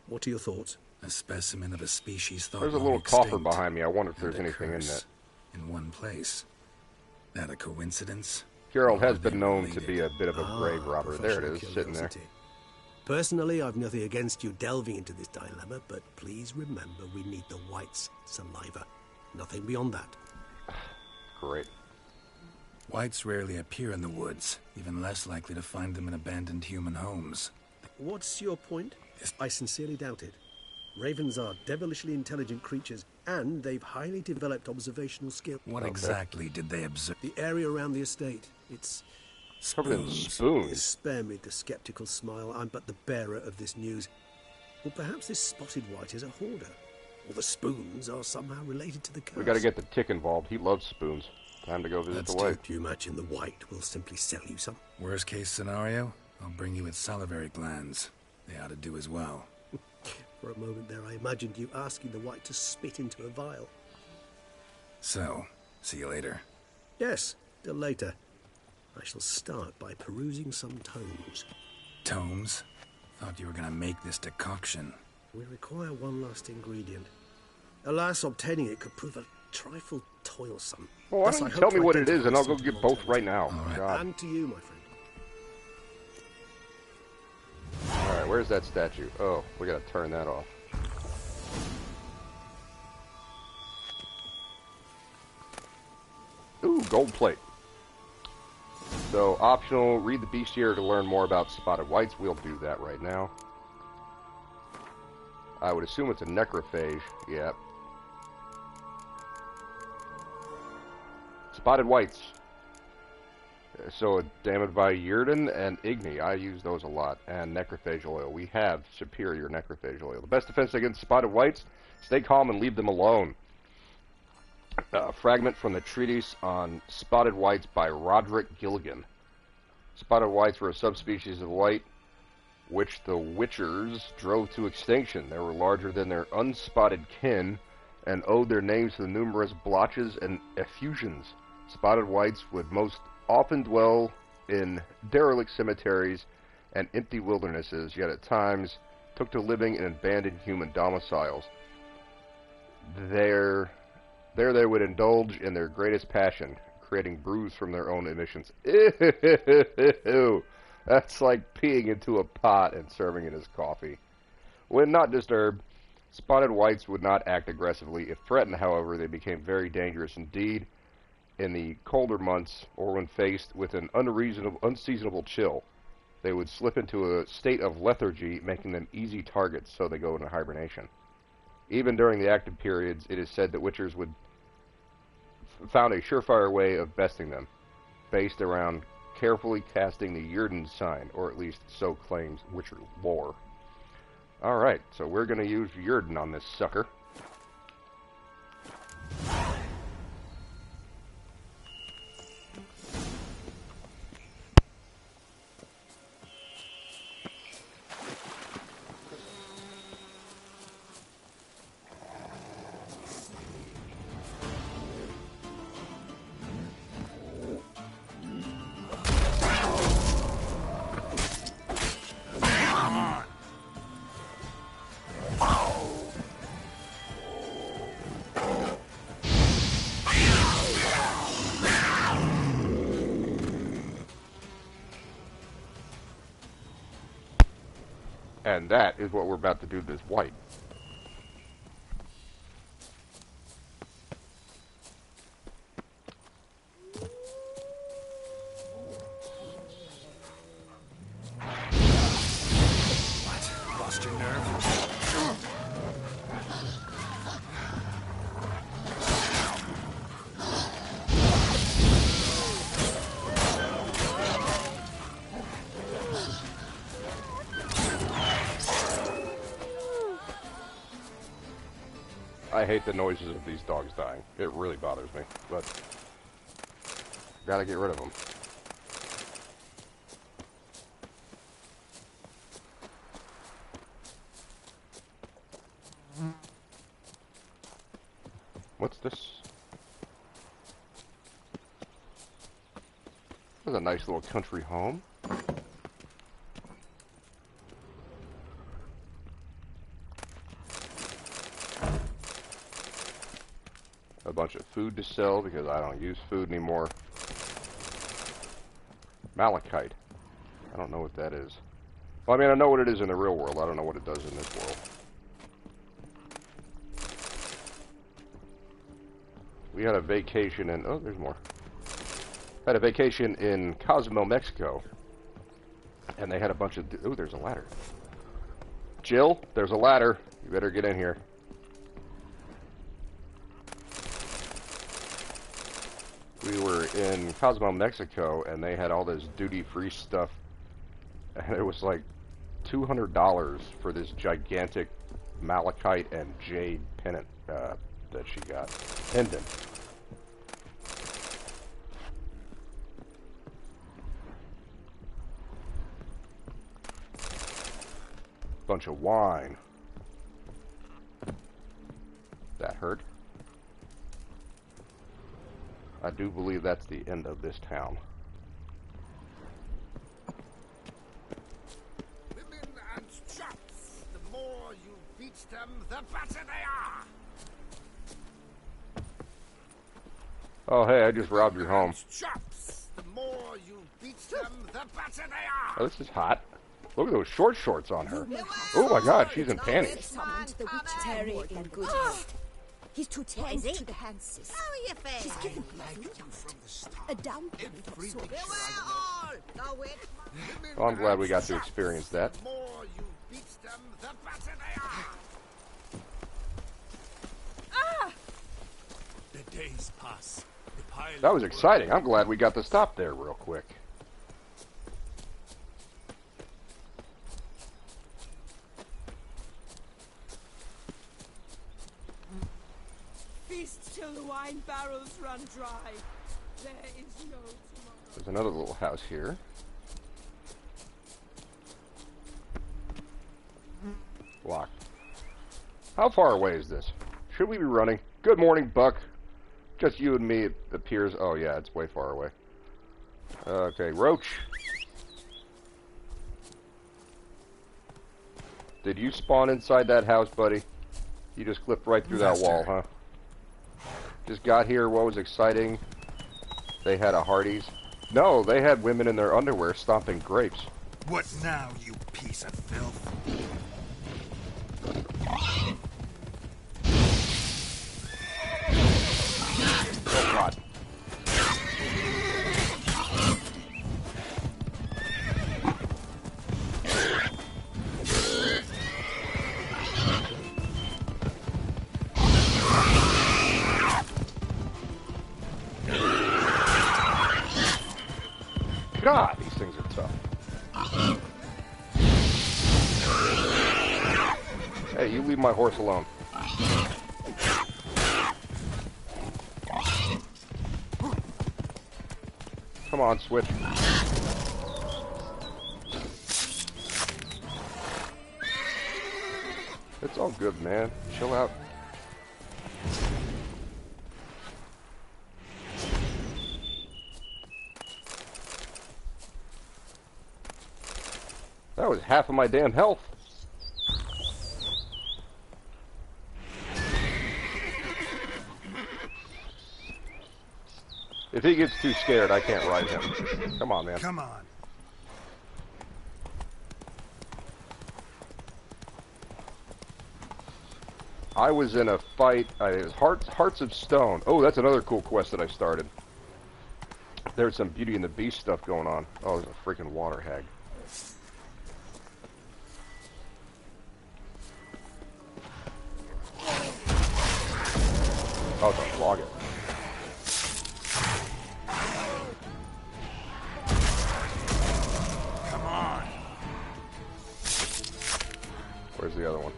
What are your thoughts? A specimen of a species thought There's a long little coffer extinct, behind me. I wonder if and there's a anything in curse that. in one place. That a coincidence? Geralt has Are they been known to related? be a bit of a grave robber. There it Professional is, sitting there. curiosity. Personally, I've nothing against you delving into this dilemma, but please remember we need the white's saliva. Nothing beyond that. Great. Whites rarely appear in the woods, even less likely to find them in abandoned human homes. What's your point? I sincerely doubt it. Ravens are devilishly intelligent creatures, and they've highly developed observational skill. What exactly did they observe? The area around the estate. It's Covered in spoons. Spare me the skeptical smile. I'm but the bearer of this news. Or perhaps this spotted white is a hoarder. Or the spoons are somehow related to the curse. We gotta get the Tick involved. He loves spoons. Time to go visit the white. Do you imagine the white will simply sell you some? Worst case scenario, I'll bring you its salivary glands. They ought to do as well. For a moment there, I imagined you asking the white to spit into a vial. So, see you later. Yes, till later. I shall start by perusing some tomes. Tomes? Thought you were gonna make this decoction. We require one last ingredient. Alas, obtaining it could prove a trifle toilsome. Well, why don't you tell me what it is, and I'll go get both right now. Right. And to you, my friend. Alright, where's that statue? Oh, we gotta turn that off. Ooh, gold plate. So, optional, read the bestiary to learn more about spotted whites. We'll do that right now. I would assume it's a necrophage. Yep. Spotted whites. So, damaged by Yrden and Igni. I use those a lot. And necrophage oil. We have superior necrophage oil. The best defense against spotted whites, stay calm and leave them alone. Fragment from the treatise on spotted whites by Roderick Gilligan. Spotted whites were a subspecies of white which the Witchers drove to extinction. They were larger than their unspotted kin and owed their names to the numerous blotches and effusions. Spotted whites would most often dwell in derelict cemeteries and empty wildernesses, yet at times took to living in abandoned human domiciles. There they would indulge in their greatest passion, creating brews from their own emissions. Ew! That's like peeing into a pot and serving it as coffee. When not disturbed, spotted whites would not act aggressively. If threatened, however, they became very dangerous indeed in the colder months or when faced with an unseasonable chill. They would slip into a state of lethargy, making them easy targets, so they go into hibernation. Even during the active periods, it is said that Witchers would found a surefire way of besting them, based around carefully casting the Yrden sign, or at least so claims Witcher lore. Alright, so we're going to use Yrden on this sucker. And that is what we're about to do to this white. What? Lost your nerve? I hate the noises of these dogs dying. It really bothers me, but gotta get rid of them. What's this? This is a nice little country home. A bunch of food to sell because I don't use food anymore. Malachite. I don't know what that is. Well, I mean, I know what it is in the real world. I don't know what it does in this world. We had a vacation in... Oh, there's more. Had a vacation in Cozumel, Mexico. And they had a bunch of... Oh, there's a ladder. Jill, there's a ladder. You better get in here. We were in Cozumel, Mexico, and they had all this duty-free stuff, and it was like $200 for this gigantic malachite and jade pendant that she got. Pendant. Bunch of wine. That hurt. I do believe that's the end of this town. Women and chaps, the more you beat them, the better they are. Oh, hey, I just robbed your home. Chaps, the more you beat them, the better they are. Oh, this is hot. Look at those short shorts on her. Oh my god, she's in panties. Summoned the witch Terry in good haste. He's too tame to the hands. How are you faring? She's given me a down payment of sorts. Well, I'm glad we got to experience that. The more you beat them, the better they are. The days pass. The pile That was exciting. I'm glad we got to stop there real quick. Feast till the wine barrels run dry. There is no tomorrow. There's another little house here. Locked. How far away is this? Should we be running? Good morning, Buck. Just you and me, it appears. Oh, yeah, it's way far away. Okay, Roach. Did you spawn inside that house, buddy? You just clipped right through that wall, huh? Just got here. What was exciting? They had a Hardee's. No, they had women in their underwear stomping grapes. What now, you piece of filth? Oh, God. God, these things are tough. Hey, you leave my horse alone. Come on, switch. It's all good, man. Chill out. That was half of my damn health. If he gets too scared, I can't ride him. Come on, man. Come on. I was in a fight. It was Hearts of Stone. Oh, that's another cool quest that I started. There's some Beauty and the Beast stuff going on. Oh, there's a freaking water hag. Oh, it's a log it. Come on. Where's the other one?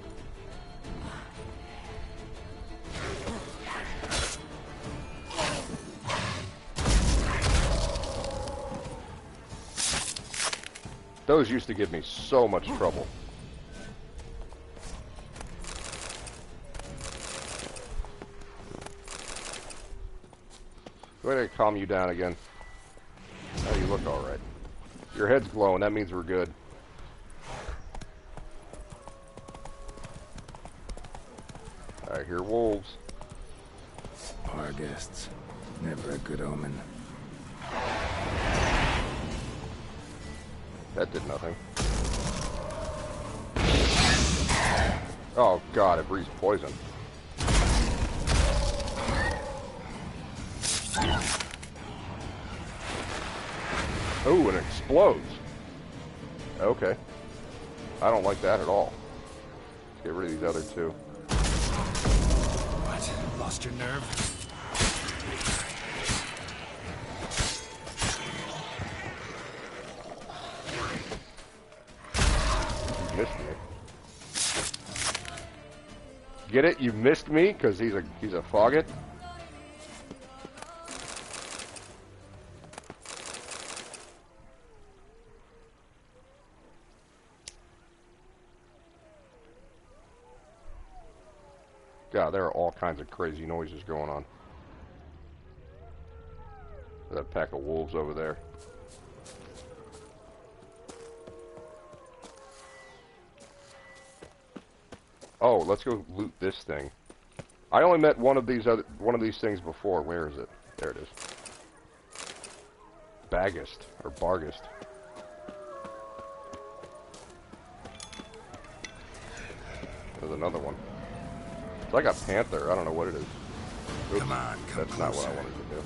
Those used to give me so much trouble. Go ahead and calm you down again. Oh, you look alright. Your head's glowing, that means we're good. I hear wolves. Our guests. Never a good omen. That did nothing. Oh god, it breathes poison. Oh, and it explodes. Okay. I don't like that at all. Let's get rid of these other two. What? Lost your nerve? missed me. Get it? You missed me because he's a faggot. God, there are all kinds of crazy noises going on. That pack of wolves over there. Oh, let's go loot this thing. I only met one of these things before. Where is it? There it is. Bagist or Bargist. There's another one. It's like a panther. I don't know what it is. Oops, Come on, come that's closer. not what I wanted to do.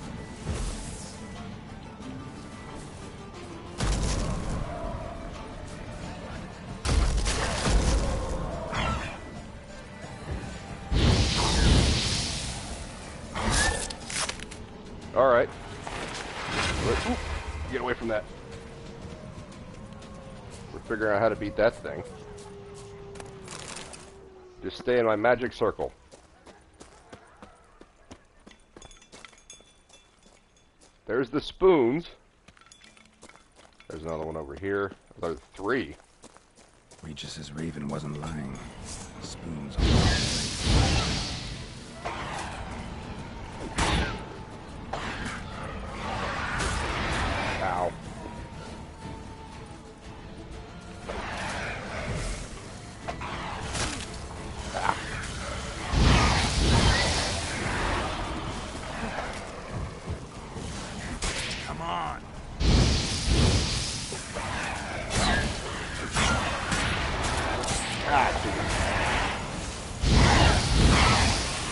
All right. Ooh, get away from that. We're figuring out how to beat that thing. Just stay in my magic circle. There's the spoons. There's another one over here. There's 3. Regis's raven wasn't lying. Spoons. Ow. Come on. Ah,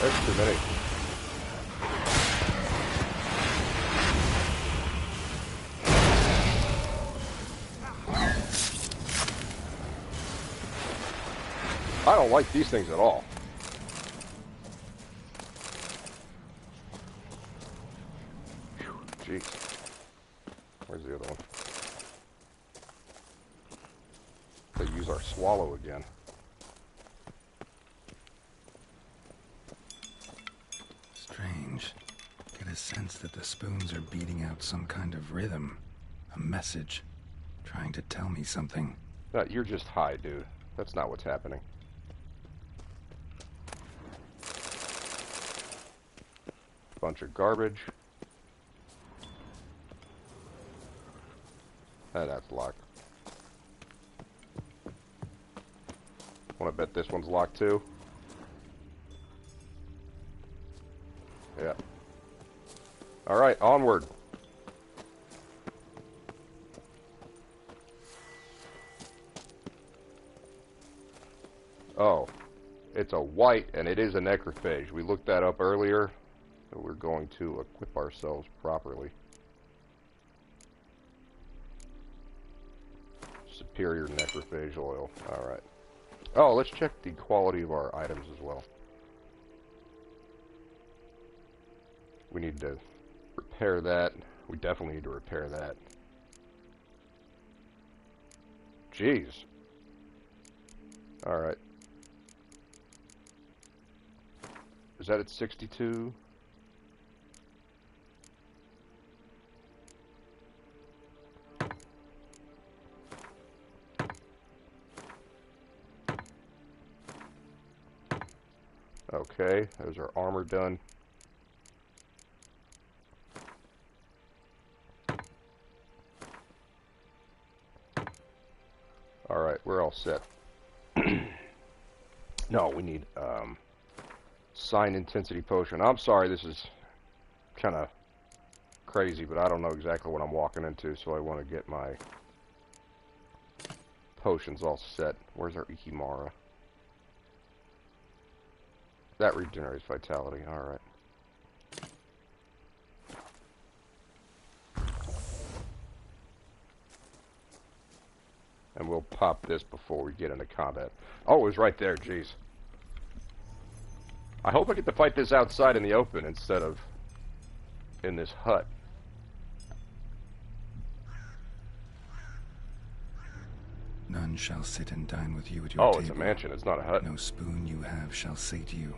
there's too many. I don't like these things at all. Jeez. Where's the other one? They use our swallow again. Strange. Get a sense that the spoons are beating out some kind of rhythm. A message. Trying to tell me something. No, you're just high, dude. That's not what's happening. Bunch of garbage. And that's locked. Want to bet this one's locked too? Yeah. Alright, onward. Oh. It's a white, and it is a necrophage. We looked that up earlier. So we're going to equip ourselves properly. Superior necrophage oil. Alright. Oh, let's check the quality of our items as well. We need to repair that. We definitely need to repair that. Jeez. Alright. Is that at 62? Okay, those are armor done. Alright, we're all set. No, we need sign intensity potion. I'm sorry, this is kind of crazy, but I don't know exactly what I'm walking into, so I want to get my potions all set. Where's our Ikimara? That regenerates vitality, alright. And we'll pop this before we get into combat. Oh, it was right there, jeez. I hope I get to fight this outside in the open instead of in this hut. None shall sit and dine with you at your Oh, table. it's a mansion. It's not a hut. No spoon you have shall say to you,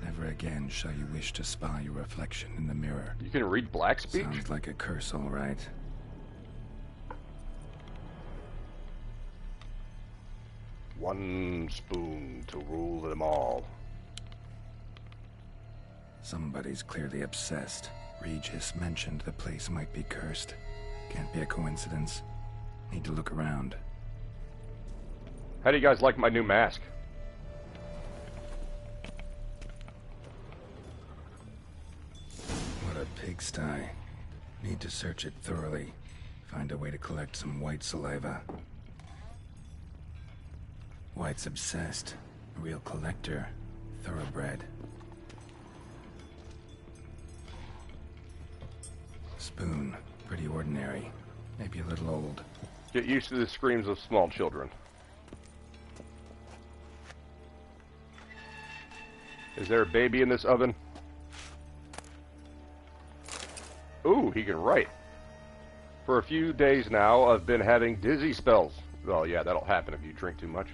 never again shall you wish to spy your reflection in the mirror. You can read black speech? Sounds like a curse, all right. One spoon to rule them all. Somebody's clearly obsessed. Regis mentioned the place might be cursed. Can't be a coincidence. Need to look around. How do you guys like my new mask? What a pigsty. Need to search it thoroughly. Find a way to collect some white saliva. White's obsessed. A real collector. Thoroughbred. Spoon. Pretty ordinary. Maybe a little old. Get used to the screams of small children. Is there a baby in this oven? Ooh, he can write. For a few days now, I've been having dizzy spells. Well, yeah, that'll happen if you drink too much.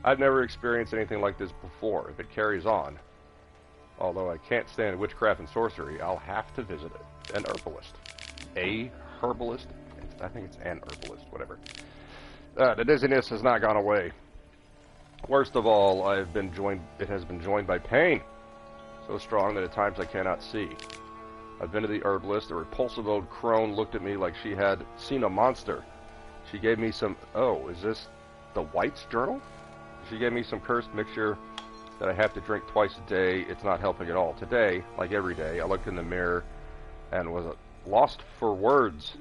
I've never experienced anything like this before. If it carries on, although I can't stand witchcraft and sorcery, I'll have to visit an herbalist. A herbalist? I think it's an herbalist, whatever. The dizziness has not gone away. Worst of all, it has been joined by pain. So strong that at times I cannot see. I've been to the herbalist. A repulsive old crone looked at me like she had seen a monster. She gave me some... Oh, is this the White's journal? She gave me some cursed mixture that I have to drink twice a day. It's not helping at all. Today, like every day, I looked in the mirror and was lost for words.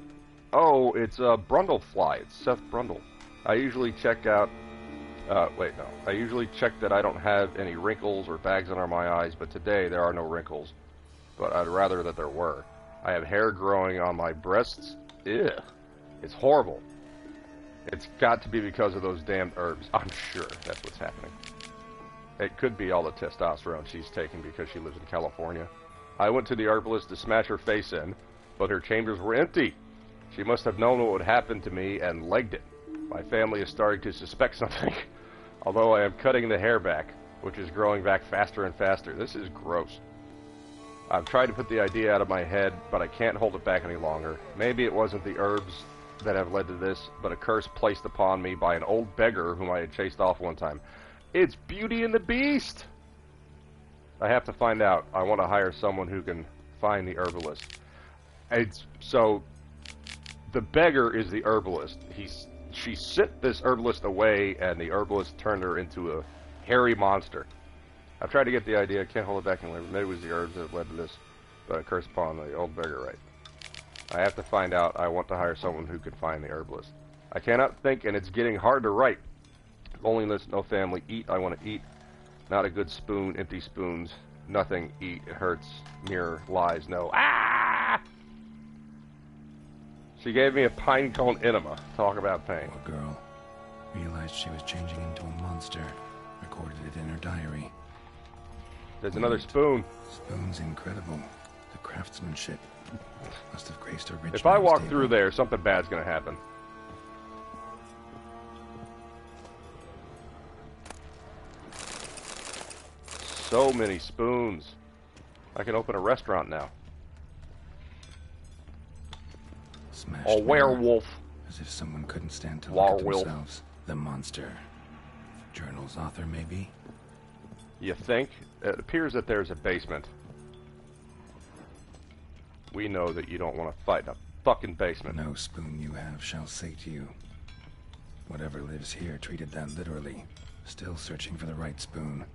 Oh, it's Brundlefly. It's Seth Brundle. I usually check out... I usually check that I don't have any wrinkles or bags under my eyes, but today there are no wrinkles. But I'd rather that there were. I have hair growing on my breasts. Ew. It's horrible. It's got to be because of those damned herbs. I'm sure that's what's happening. It could be all the testosterone she's taking because she lives in California. I went to the herbalist to smash her face in, but her chambers were empty. She must have known what would happen to me and legged it. My family is starting to suspect something, although I am cutting the hair back, which is growing back faster and faster. This is gross. I've tried to put the idea out of my head, but I can't hold it back any longer. Maybe it wasn't the herbs that have led to this, but a curse placed upon me by an old beggar whom I had chased off one time. It's Beauty and the Beast! I have to find out. I want to hire someone who can find the herbalist. So, the beggar is the herbalist. She sent this herbalist away, and the herbalist turned her into a hairy monster. I've tried to get the idea. I can't hold it back any longer. Maybe it was the herbs that led to this, but a curse upon the old beggar, right? I have to find out. I want to hire someone who can find the herbalist. I cannot think, and it's getting hard to write. Loneliness, no family. Eat, I want to eat. Not a good spoon, empty spoons. Nothing, eat, it hurts. Mirror, lies, no. Ah! She gave me a pine cone enema. Talk about pain. Poor girl. Realized she was changing into a monster. Recorded it in her diary. There's another spoon. Spoon's incredible. The craftsmanship must have graced a rich. If I walk table. through there, something bad's gonna happen. So many spoons. I can open a restaurant now. Smashed A werewolf. As if someone couldn't stand to look at Werewolf. themselves. The monster. Journal's author, maybe? You think? It appears that there's a basement. We know that you don't want to fight in a fucking basement. No spoon you have shall say to you. Whatever lives here treated that literally. Still searching for the right spoon.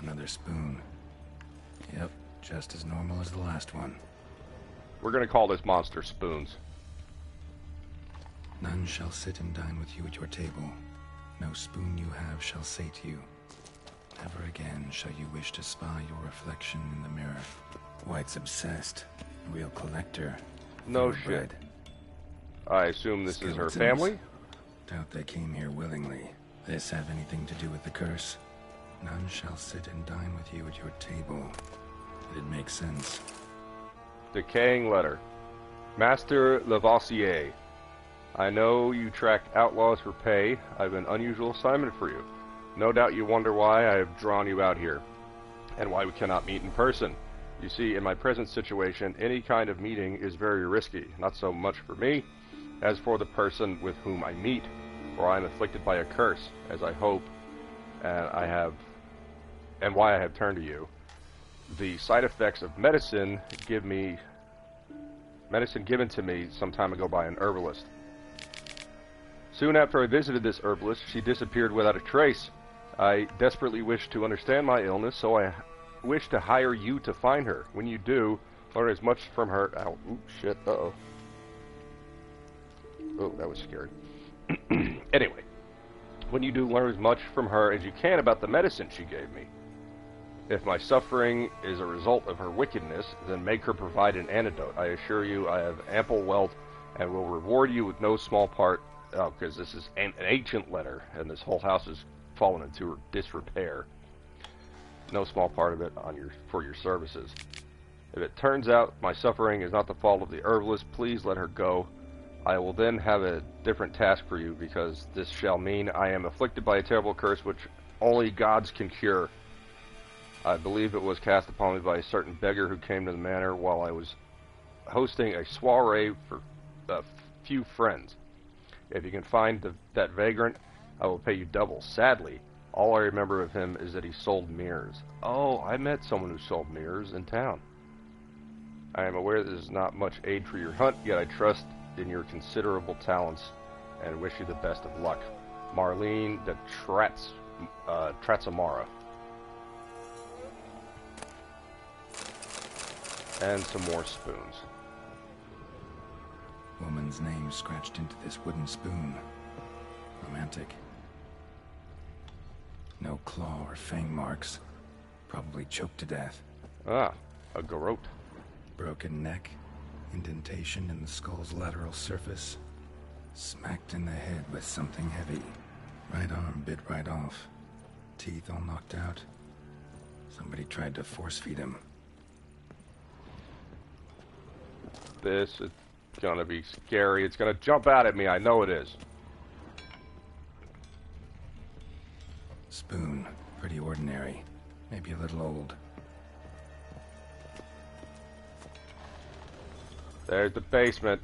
Another spoon. Yep, just as normal as the last one. We're gonna call this monster Spoons. None shall sit and dine with you at your table. No spoon you have shall say to you, never again shall you wish to spy your reflection in the mirror. White's obsessed. A real collector. No Thoroughbred. shit. I assume this is her Skeletons. family? Doubt they came here willingly. This have anything to do with the curse? None shall sit and dine with you at your table. It makes sense. Decaying letter. Master Lavoisier. I know you track outlaws for pay. I have an unusual assignment for you. No doubt you wonder why I have drawn you out here, and why we cannot meet in person. You see, in my present situation, any kind of meeting is very risky, not so much for me, as for the person with whom I meet, for I am afflicted by a curse, as I hope, and why I have turned to you. The side effects of medicine given to me some time ago by an herbalist. Soon after I visited this herbalist, she disappeared without a trace. I desperately wish to understand my illness, so I wish to hire you to find her. When you do, learn as much from her. Ow, ooh, shit, uh-oh. Oh, that was scary. Anyway, when you do, learn as much from her as you can about the medicine she gave me. If my suffering is a result of her wickedness, then make her provide an antidote. I assure you I have ample wealth and will reward you with no small part. Oh, because this is an ancient letter, and this whole house has fallen into disrepair. No small part of it for your services. If it turns out my suffering is not the fault of the herbalist, please let her go. I will then have a different task for you, because this shall mean I am afflicted by a terrible curse which only gods can cure. I believe it was cast upon me by a certain beggar who came to the manor while I was hosting a soiree for a few friends. If you can find that vagrant, I will pay you double. Sadly, all I remember of him is that he sold mirrors. Oh, I met someone who sold mirrors in town. I am aware this is not much aid for your hunt, yet I trust in your considerable talents and wish you the best of luck. Marlene de Tratsamara. And some more spoons. Woman's name scratched into this wooden spoon. Romantic. No claw or fang marks. Probably choked to death. Ah, a garrote. Broken neck. Indentation in the skull's lateral surface. Smacked in the head with something heavy. Right arm bit right off. Teeth all knocked out. Somebody tried to force feed him. This is gonna be scary. It's gonna jump out at me. I know it is. Spoon. Pretty ordinary. Maybe a little old. There's the basement.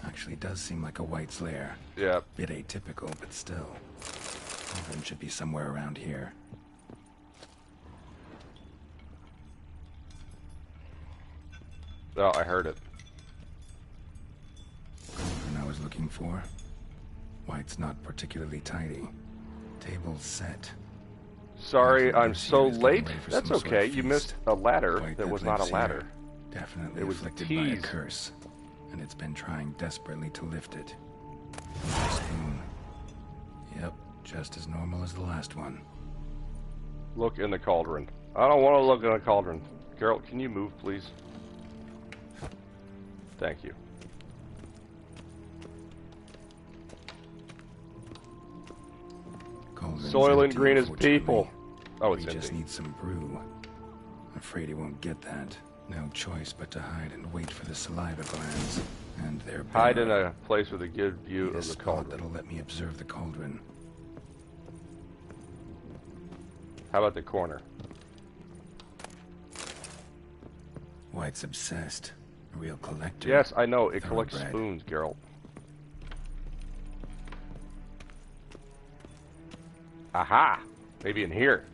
Actually does seem like a White's lair. Yeah. Bit atypical, but still. Cauldron should be somewhere around here. Oh, I heard it. Cauldron I was looking for. White's not particularly tidy. Table's set. Sorry, I'm so late. That's okay. You missed a ladder that was not a ladder. Definitely It was afflicted by a teased. curse, and it's been trying desperately to lift it. Spoon. Yep, just as normal as the last one. Look in the cauldron. I don't want to look in the cauldron. Geralt, can you move, please? Thank you. Cauldron's Soylent empty, Green is unfortunately. people. Oh, it's We just empty. need some brew. I'm afraid he won't get that. No choice but to hide and wait for the saliva glands. And their Hide in bearer. a place with a good view Need a of the spot cauldron. that'll let me observe the cauldron. How about the corner? White's obsessed. A real collector. Yes, I know. It collects Thoroughbred. spoons, Geralt. Aha! Maybe in here.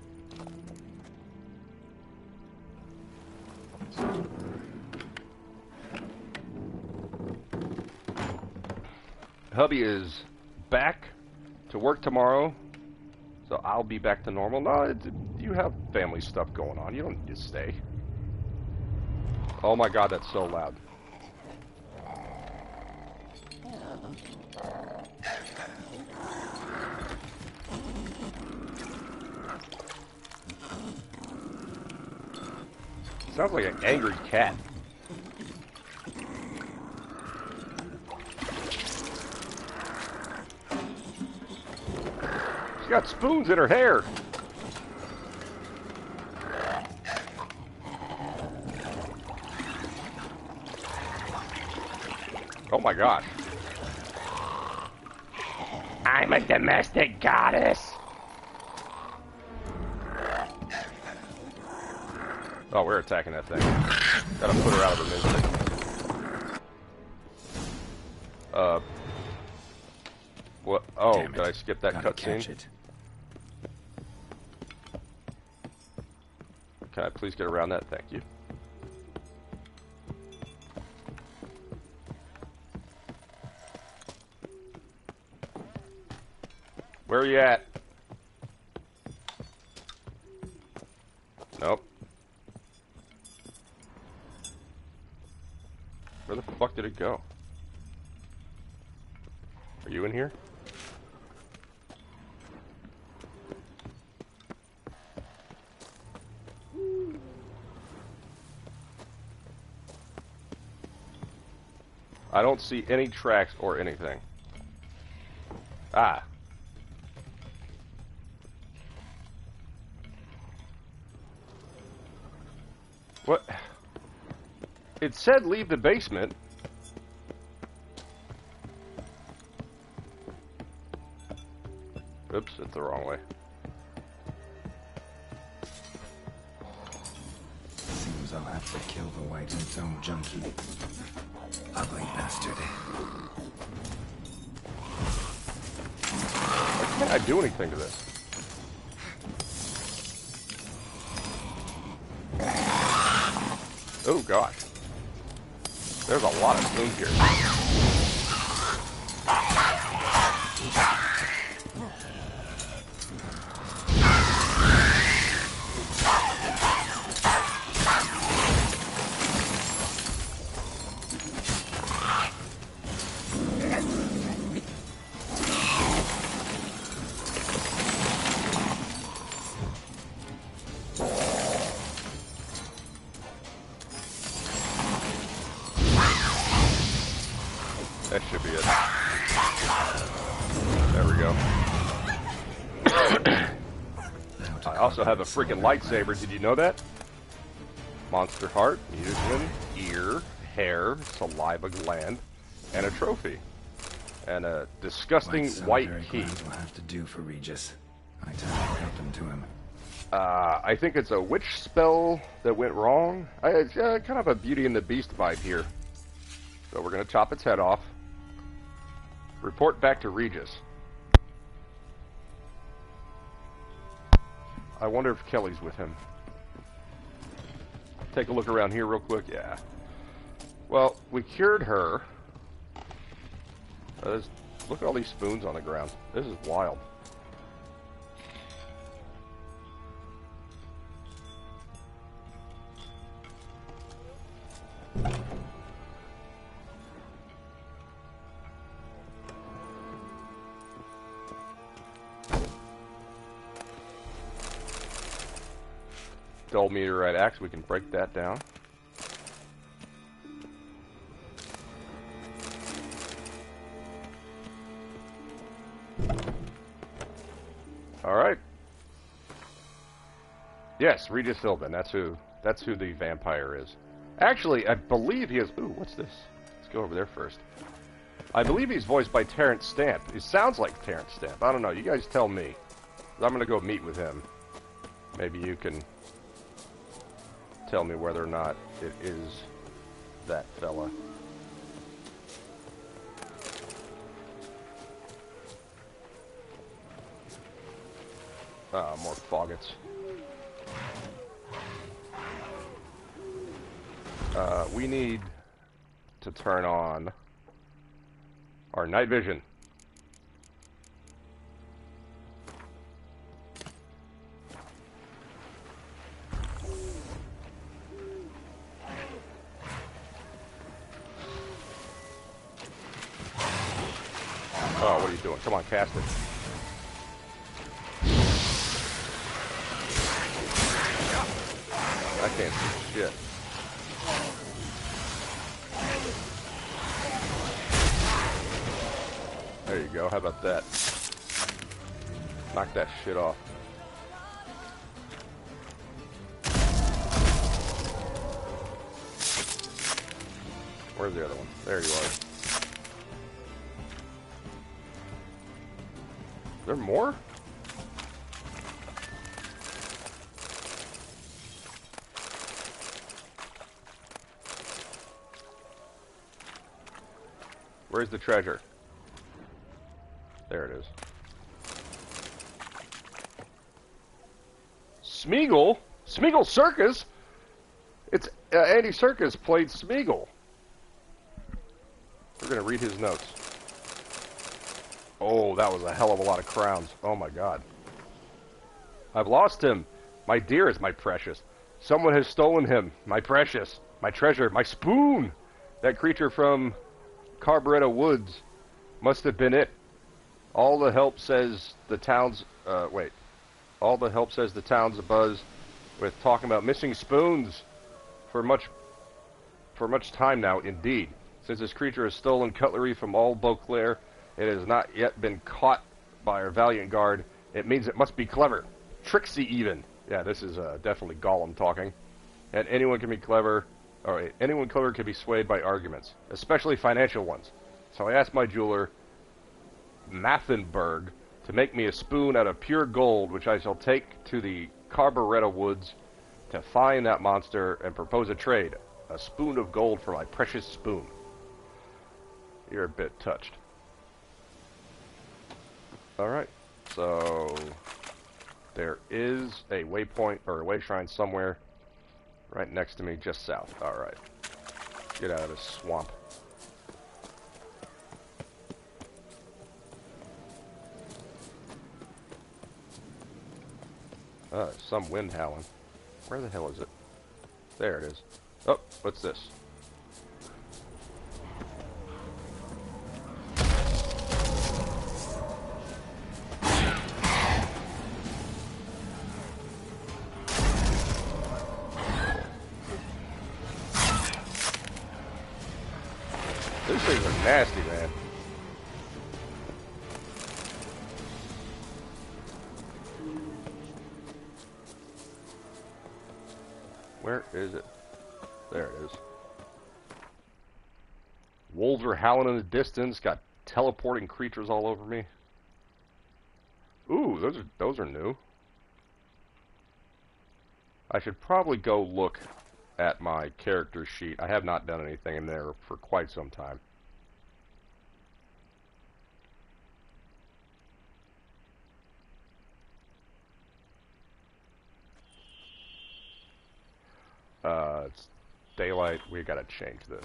Hubby is back to work tomorrow, so I'll be back to normal. No, you have family stuff going on. You don't need to stay. Oh my god, that's so loud. Sounds like an angry cat. got spoons in her hair. Oh my gosh. I'm a domestic goddess. Oh, we're attacking that thing. Gotta put her out of her misery. What? Oh, did I skip that cutscene? Can I please get around that? Thank you. Where are you at? Nope. Where the fuck did it go? Are you in here? I don't see any tracks or anything. Ah. What? It said leave the basement. Oops, it's the wrong way. Seems I'll have to kill the White and Zone junkie. Ugly bastard. Why can't I do anything to this? Oh gosh. There's a lot of spoons here. That should be it. There we go. I also have a freaking lightsaber. Did you know that? Monster heart, muslin, ear, hair, saliva gland, and a trophy. And a disgusting white key. Will have to do for Regis. I tell you what happened to him. I think it's a witch spell that went wrong. It's kind of a Beauty and the Beast vibe here. So we're going to chop its head off. Report back to Regis. I wonder if Kelly's with him. Take a look around here real quick. Yeah. Well, we cured her. Look at all these spoons on the ground. This is wild. Dull meteorite axe, we can break that down. Alright. Yes, Regis Philbin, that's who the vampire is. Actually, I believe he is. Ooh, what's this? Let's go over there first. I believe he's voiced by Terrence Stamp. He sounds like Terrence Stamp. I don't know, you guys tell me. I'm gonna go meet with him. Maybe you can tell me whether or not it is that fella. More faggots. We need to turn on our night vision. Oh, what are you doing? Come on, cast it. I can't see shit. There you go. How about that? Knock that shit off. Where's the other one? There you are. Is there more? Where's the treasure? There it is. Smeagol? Smeagol Circus? It's Andy Serkis played Smeagol. We're going to read his notes. Oh, that was a hell of a lot of crowns. Oh my god. I've lost him. My dearest, my precious. Someone has stolen him. My precious. My treasure. My spoon. That creature from Carburetto Woods must have been it. All the help says the town's... All the help says the town's abuzz with talking about missing spoons for much time now, indeed. Since this creature has stolen cutlery from all Beauclaire, it has not yet been caught by our valiant guard. It means it must be clever. Tricksy, even. Yeah, this is definitely Gollum talking. And anyone can be clever, or anyone clever can be swayed by arguments, especially financial ones. So I asked my jeweler, Mathenberg, to make me a spoon out of pure gold, which I shall take to the Carburetto Woods to find that monster and propose a trade. A spoon of gold for my precious spoon. You're a bit touched. Alright, so there is a waypoint or a way shrine somewhere right next to me, just south. Alright. Get out of this swamp. Some wind howling. Where the hell is it? There it is. Oh, what's this? These things are nasty, man. Where is it? There it is. Wolves are howling in the distance. Got teleporting creatures all over me. Ooh, those are new. I should probably go look at my character sheet. I have not done anything in there for quite some time. It's daylight. We gotta change this.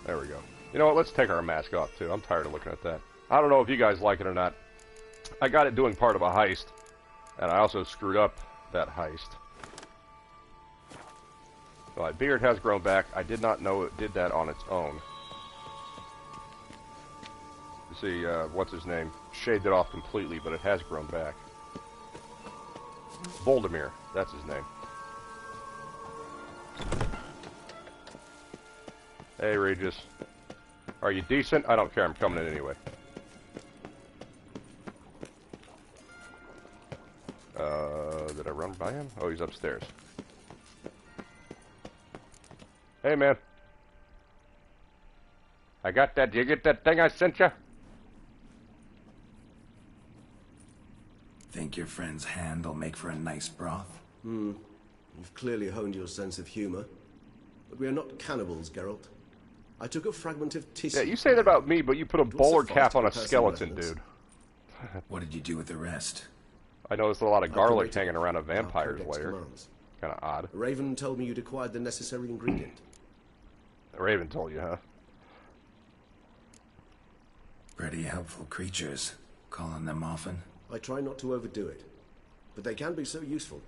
There we go. You know what? Let's take our mask off, too. I'm tired of looking at that. I don't know if you guys like it or not. I got it doing part of a heist, and I also screwed up that heist. So my beard has grown back. I did not know it did that on its own. You see, what's his name? Shaved it off completely, but it has grown back. Voldemir, that's his name. Hey, Regis. Are you decent? I don't care, I'm coming in anyway. Did I run by him? Oh, he's upstairs. Hey, man. I got that. Did you get that thing I sent you? Think your friend's hand will make for a nice broth? You've clearly honed your sense of humor. But we are not cannibals, Geralt. I took a fragment of tissue. Yeah, you say that about me, but you put a bowler cap on a skeleton, dude. What did you do with the rest? I noticed a lot of garlic hanging around a vampire's lair. Kind of odd. Raven told me you'd acquired the necessary ingredient. Raven told you, huh? Pretty helpful creatures. Calling them often? I try not to overdo it. But they can be so useful.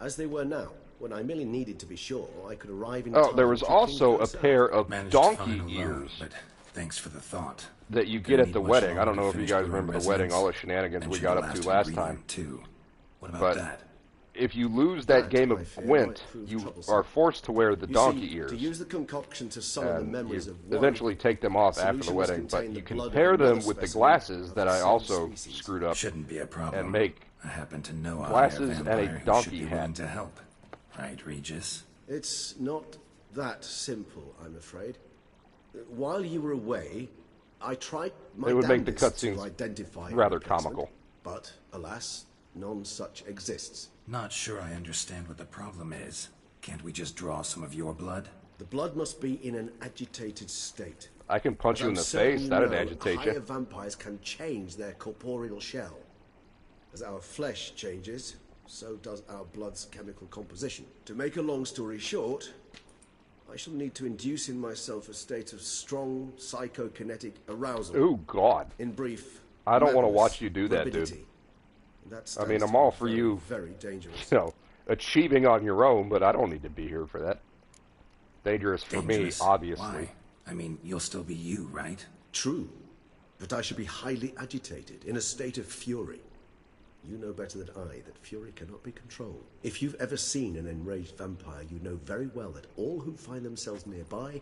As they were now, when I merely needed to be sure I could arrive in time. Oh, there was also a pair of donkey ears. But thanks for the thought. That you get at the wedding. I don't know if you guys remember the wedding, all the shenanigans we got up to last time. What about that? if you lose that game I of fear, Gwent, might prove you troublesome. are forced to wear the You donkey see, ears. to use the concoction to summon the And memories you of one, eventually take them off after the solution must wedding, but contain you the can blood of pair them another with the specimen glasses of that the I same also species. screwed up Shouldn't be a problem. and make I happen to know glasses a and higher a vampire who donkey should be hat. willing to help. Right, Regis? It's not that simple, I'm afraid. While you were away, I tried my It would make the damnedest to cutscenes identify a rather replacement, comical. but alas, none such exists. Not sure I understand what the problem is. Can't we just draw some of your blood? The blood must be in an agitated state. I can punch you in I'm the certain face, you that'd know, agitate higher you. vampires can change their corporeal shell. As our flesh changes, so does our blood's chemical composition. To make a long story short, I shall need to induce in myself a state of strong psychokinetic arousal. Ooh, God. In brief, I don't want to madness, watch you do that, dude. rapidity. That I stands mean, I'm to all be for very, you, very dangerous. you know, achieving on your own, but I don't need to be here for that. Dangerous for Dangerous? me, obviously. Why? I mean, you'll still be you, right? True, but I should be highly agitated, in a state of fury. You know better than I that fury cannot be controlled. If you've ever seen an enraged vampire, you know very well that all who find themselves nearby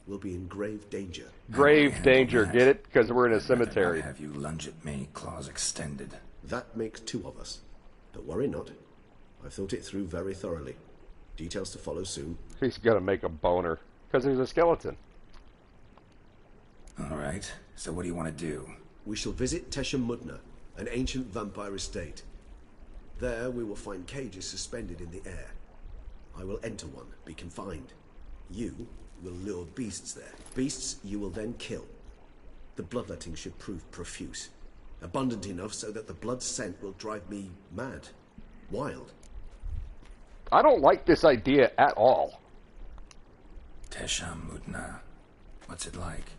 will be in grave danger. Grave danger, that. get it? Because we're in a I'd rather cemetery. not have you lunge at me, claws extended. That makes two of us. But worry not. I've thought it through very thoroughly. Details to follow soon. He's gonna make a boner. Because he's a skeleton. All right, so what do you want to do? We shall visit Teshem Mudna, an ancient vampire estate. There we will find cages suspended in the air. I will enter one, be confined. You will lure beasts there. Beasts you will then kill. The bloodletting should prove profuse. Abundant enough so that the blood scent will drive me mad. Wild. I don't like this idea at all. Teshem Mudna. What's it like?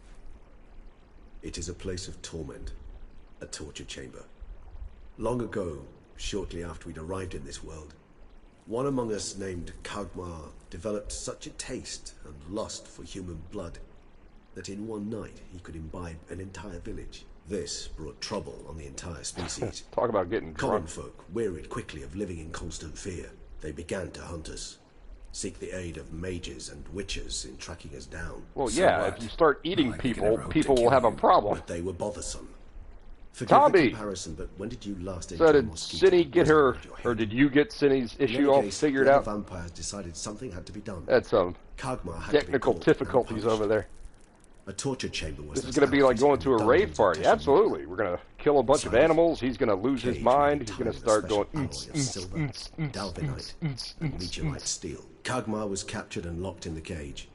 It is a place of torment. A torture chamber. Long ago, shortly after we'd arrived in this world, one among us named Kagmar developed such a taste and lust for human blood that in one night he could imbibe an entire village. This brought trouble on the entire species. Talk about getting Common drunk. folk wearied quickly of living in constant fear. They began to hunt us, seek the aid of mages and witches in tracking us down. Well, So yeah, what? if you start eating Like you can people, never hope people to will kill have a you. problem. But they were bothersome. Forgive Tommy! the comparison, but when did you last So enjoy did mosquito Cindy get buzzing her, around your head? or did you get Cindy's In issue any all case, figured the out? other vampires decided something had to be done. That's some Kagmar had technical to be caught and difficulties punished. over there. A torture chamber was This is going to be like going to a rave party. Absolutely. We're going to kill a bunch of animals. He's going to lose his mind. He's going to start going... Dalvinite, and meteorite steel. Kagmar was captured and locked in the cage.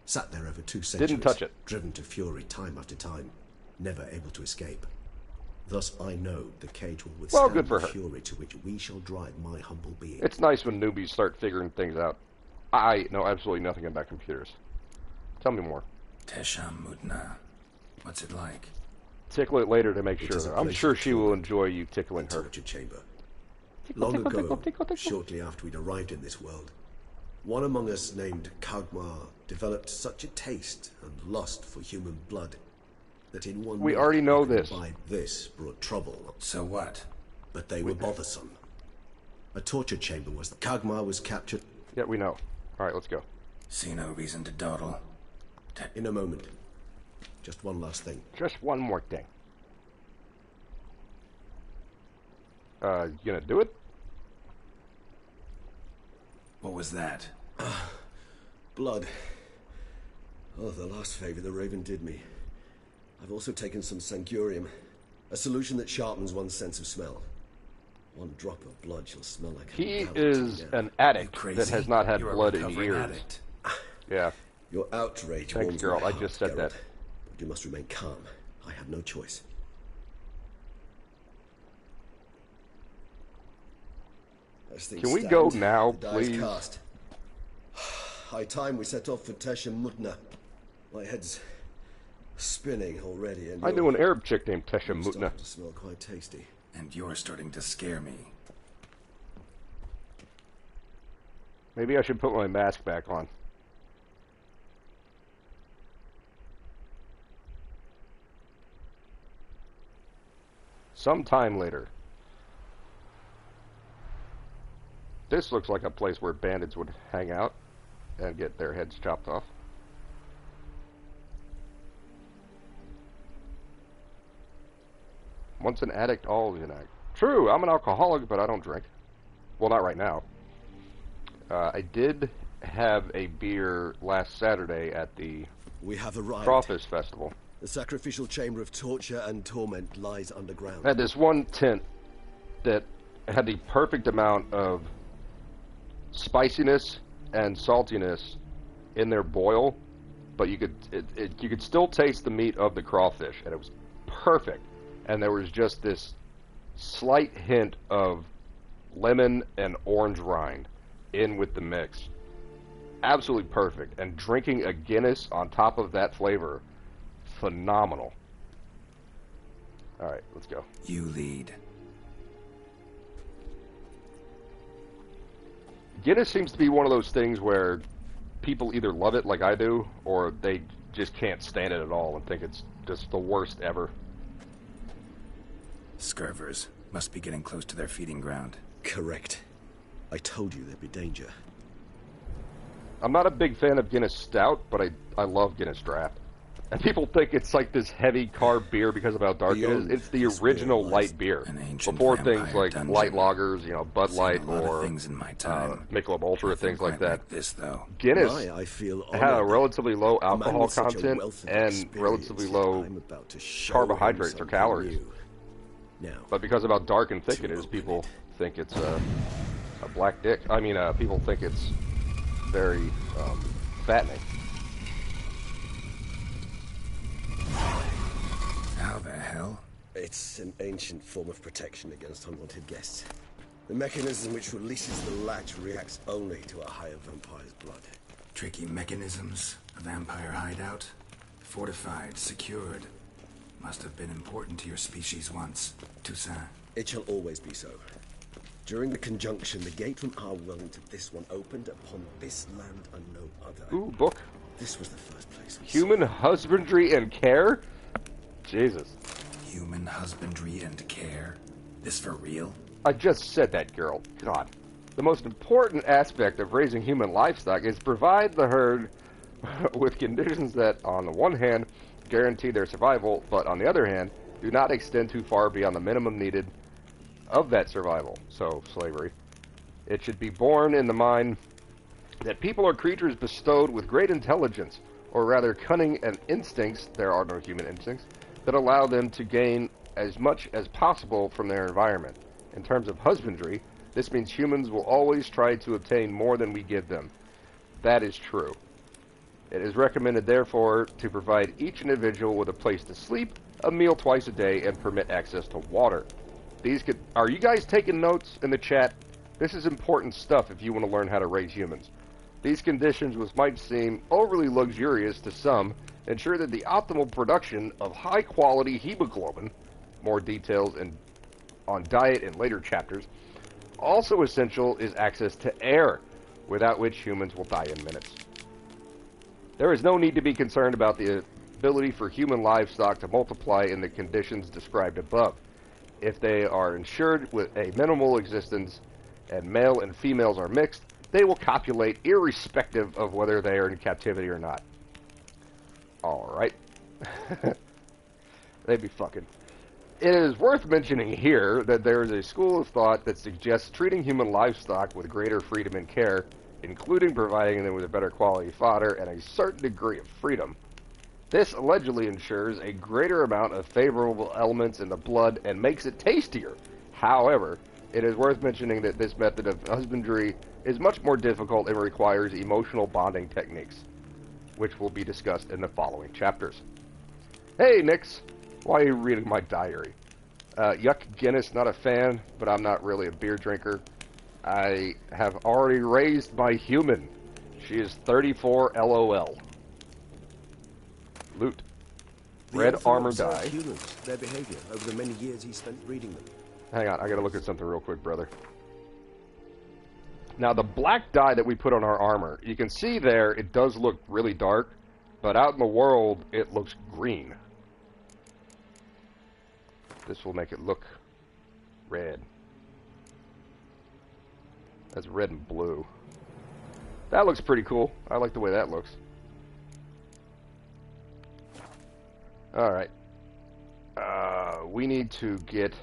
Sat there over 2 centuries. Didn't touch it. Driven to fury time after time. Never able to escape. Thus I know the cage will withstand Well, good for the her. fury to which we shall drive my humble being. It's nice when newbies start figuring things out. I know absolutely nothing about computers. Tell me more. Teshem Mudna. What's it like? Tickle it later to make It is sure. a I'm place sure of she will torment. enjoy you tickling A her. torture chamber. Long tickle, ago, tickle, tickle, tickle. shortly after we'd arrived in this world, one among us named Kagmar developed such a taste and lust for human blood that in one We night already know he could this. imbibe. This brought trouble, So what? but they were bothersome. A torture chamber was. Kagmar was captured. Yeah, we know. All right, let's go. See no reason to dawdle. In a moment. Just one last thing. Just one more thing. You gonna do it? What was that? Blood. Oh, the last favor the Raven did me. I've also taken some Sangurium, a solution that sharpens one's sense of smell. One drop of blood shall smell like He a is an addict that has not had You're a blood in recovering years. addict. Yeah. Your outrage Thanks, warms girl. my I heart, just said Geralt. that. But you must remain calm. I have no choice. As things Can we stand, go now, the die is please? cast. High time we set off for Teshem Mudna. My head's spinning already, and I knew an Arab chick named Tesha it's Mutna. starting to smell quite tasty. And you're starting to scare me. Maybe I should put my mask back on. Sometime later. This looks like a place where bandits would hang out and get their heads chopped off. Once an addict, always an addict. True, I'm an alcoholic, but I don't drink. Well, not right now. I did have a beer last Saturday at the We have arrived. Crawfish Festival. The sacrificial chamber of torture and torment lies underground. I had this one tent that had the perfect amount of spiciness and saltiness in their boil, but you could still taste the meat of the crawfish, and it was perfect. And there was just this slight hint of lemon and orange rind in with the mix. Absolutely perfect. And drinking a Guinness on top of that flavor, phenomenal. Alright, let's go. You lead. Guinness seems to be one of those things where people either love it like I do, or they just can't stand it at all and think it's just the worst ever. Scurvers must be getting close to their feeding ground. Correct. I told you there'd be danger. I'm not a big fan of Guinness Stout, but I love Guinness Draft. And people think it's like this heavy carb beer because of how dark it is. It's the original light beer. Before things like light lagers, you know, Bud Light or Michelob Ultra, things like that. Guinness had a relatively low alcohol content and relatively low carbohydrates or calories. But because of how dark and thick it is, people think it's a black dick. I mean, people think it's very fattening. How the hell? It's an ancient form of protection against unwanted guests. The mechanism which releases the latch reacts only to a higher vampire's blood. Tricky mechanisms, a vampire hideout, fortified, secured. Must have been important to your species once, Toussaint. It shall always be so. During the conjunction, the gate from our realm to this one opened upon this land and no other. Ooh, book. This was the first place we Human husbandry and care? Jesus. Human husbandry and care? This for real? I just said that, girl. God. The most important aspect of raising human livestock is provide the herd with conditions that, on the one hand, guarantee their survival, but on the other hand, do not extend too far beyond the minimum needed of that survival. So, slavery. It should be borne in the mind that people are creatures bestowed with great intelligence, or rather cunning and instincts, there are no human instincts, that allow them to gain as much as possible from their environment. In terms of husbandry, this means humans will always try to obtain more than we give them. That is true. It is recommended, therefore, to provide each individual with a place to sleep, a meal twice a day, and permit access to water. Are you guys taking notes in the chat? This is important stuff if you want to learn how to raise humans. These conditions, which might seem overly luxurious to some, ensure that the optimal production of high-quality hemoglobin, more details on diet in later chapters, also essential is access to air, without which humans will die in minutes. There is no need to be concerned about the ability for human livestock to multiply in the conditions described above. If they are ensured with a minimal existence and male and females are mixed, they will copulate irrespective of whether they are in captivity or not. Alright. They'd be fucking. It is worth mentioning here that there is a school of thought that suggests treating human livestock with greater freedom and care, including providing them with a better quality fodder and a certain degree of freedom. This allegedly ensures a greater amount of favorable elements in the blood and makes it tastier. However, it is worth mentioning that this method of husbandry is much more difficult and requires emotional bonding techniques, which will be discussed in the following chapters. Hey, Nix! Why are you reading my diary? Yuck Guinness, not a fan, but I'm not really a beer drinker. I have already raised my human. She is 34 LOL. Loot. Red armor dye. Humans, their behavior over the many years he spent breeding them. Hang on, I gotta look at something real quick, brother. Now, the black dye that we put on our armor, you can see there, it does look really dark, but out in the world, it looks green. This will make it look red. That's red and blue. That looks pretty cool. I like the way that looks. Alright. We need to get...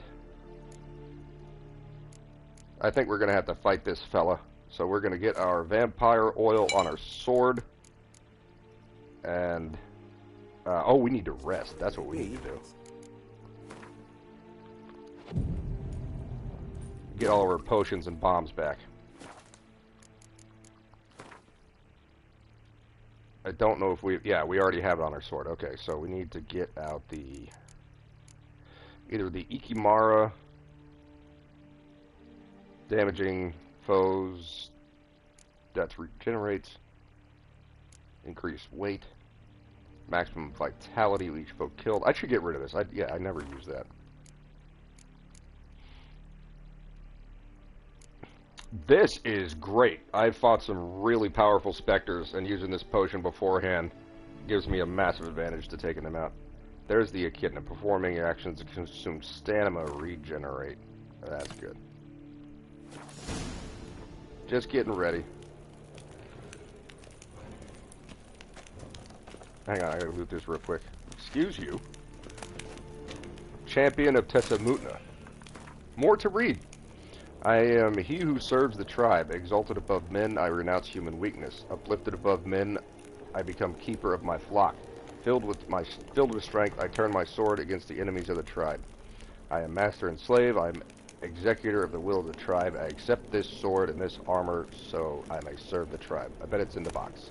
I think we're going to have to fight this fella. So we're going to get our vampire oil on our sword. And... oh, we need to rest. That's what we need to do. Get all of our potions and bombs back. I don't know if we... Yeah, we already have it on our sword. Okay, so we need to get out the... Either the Ikimara... Damaging foes... That regenerates... Increased weight... Maximum vitality with each foe killed. I should get rid of this. Yeah, I never use that. This is great. I've fought some really powerful specters, and using this potion beforehand gives me a massive advantage to taking them out. There's the echidna. Performing actions that consume stamina regenerate. That's good. Just getting ready. Hang on, I gotta loot this real quick. Excuse you. Champion of Tessamutna. More to read. I am he who serves the tribe. Exalted above men, I renounce human weakness. Uplifted above men, I become keeper of my flock. Filled with strength, I turn my sword against the enemies of the tribe. I am master and slave. I am executor of the will of the tribe. I accept this sword and this armor so I may serve the tribe. I bet it's in the box.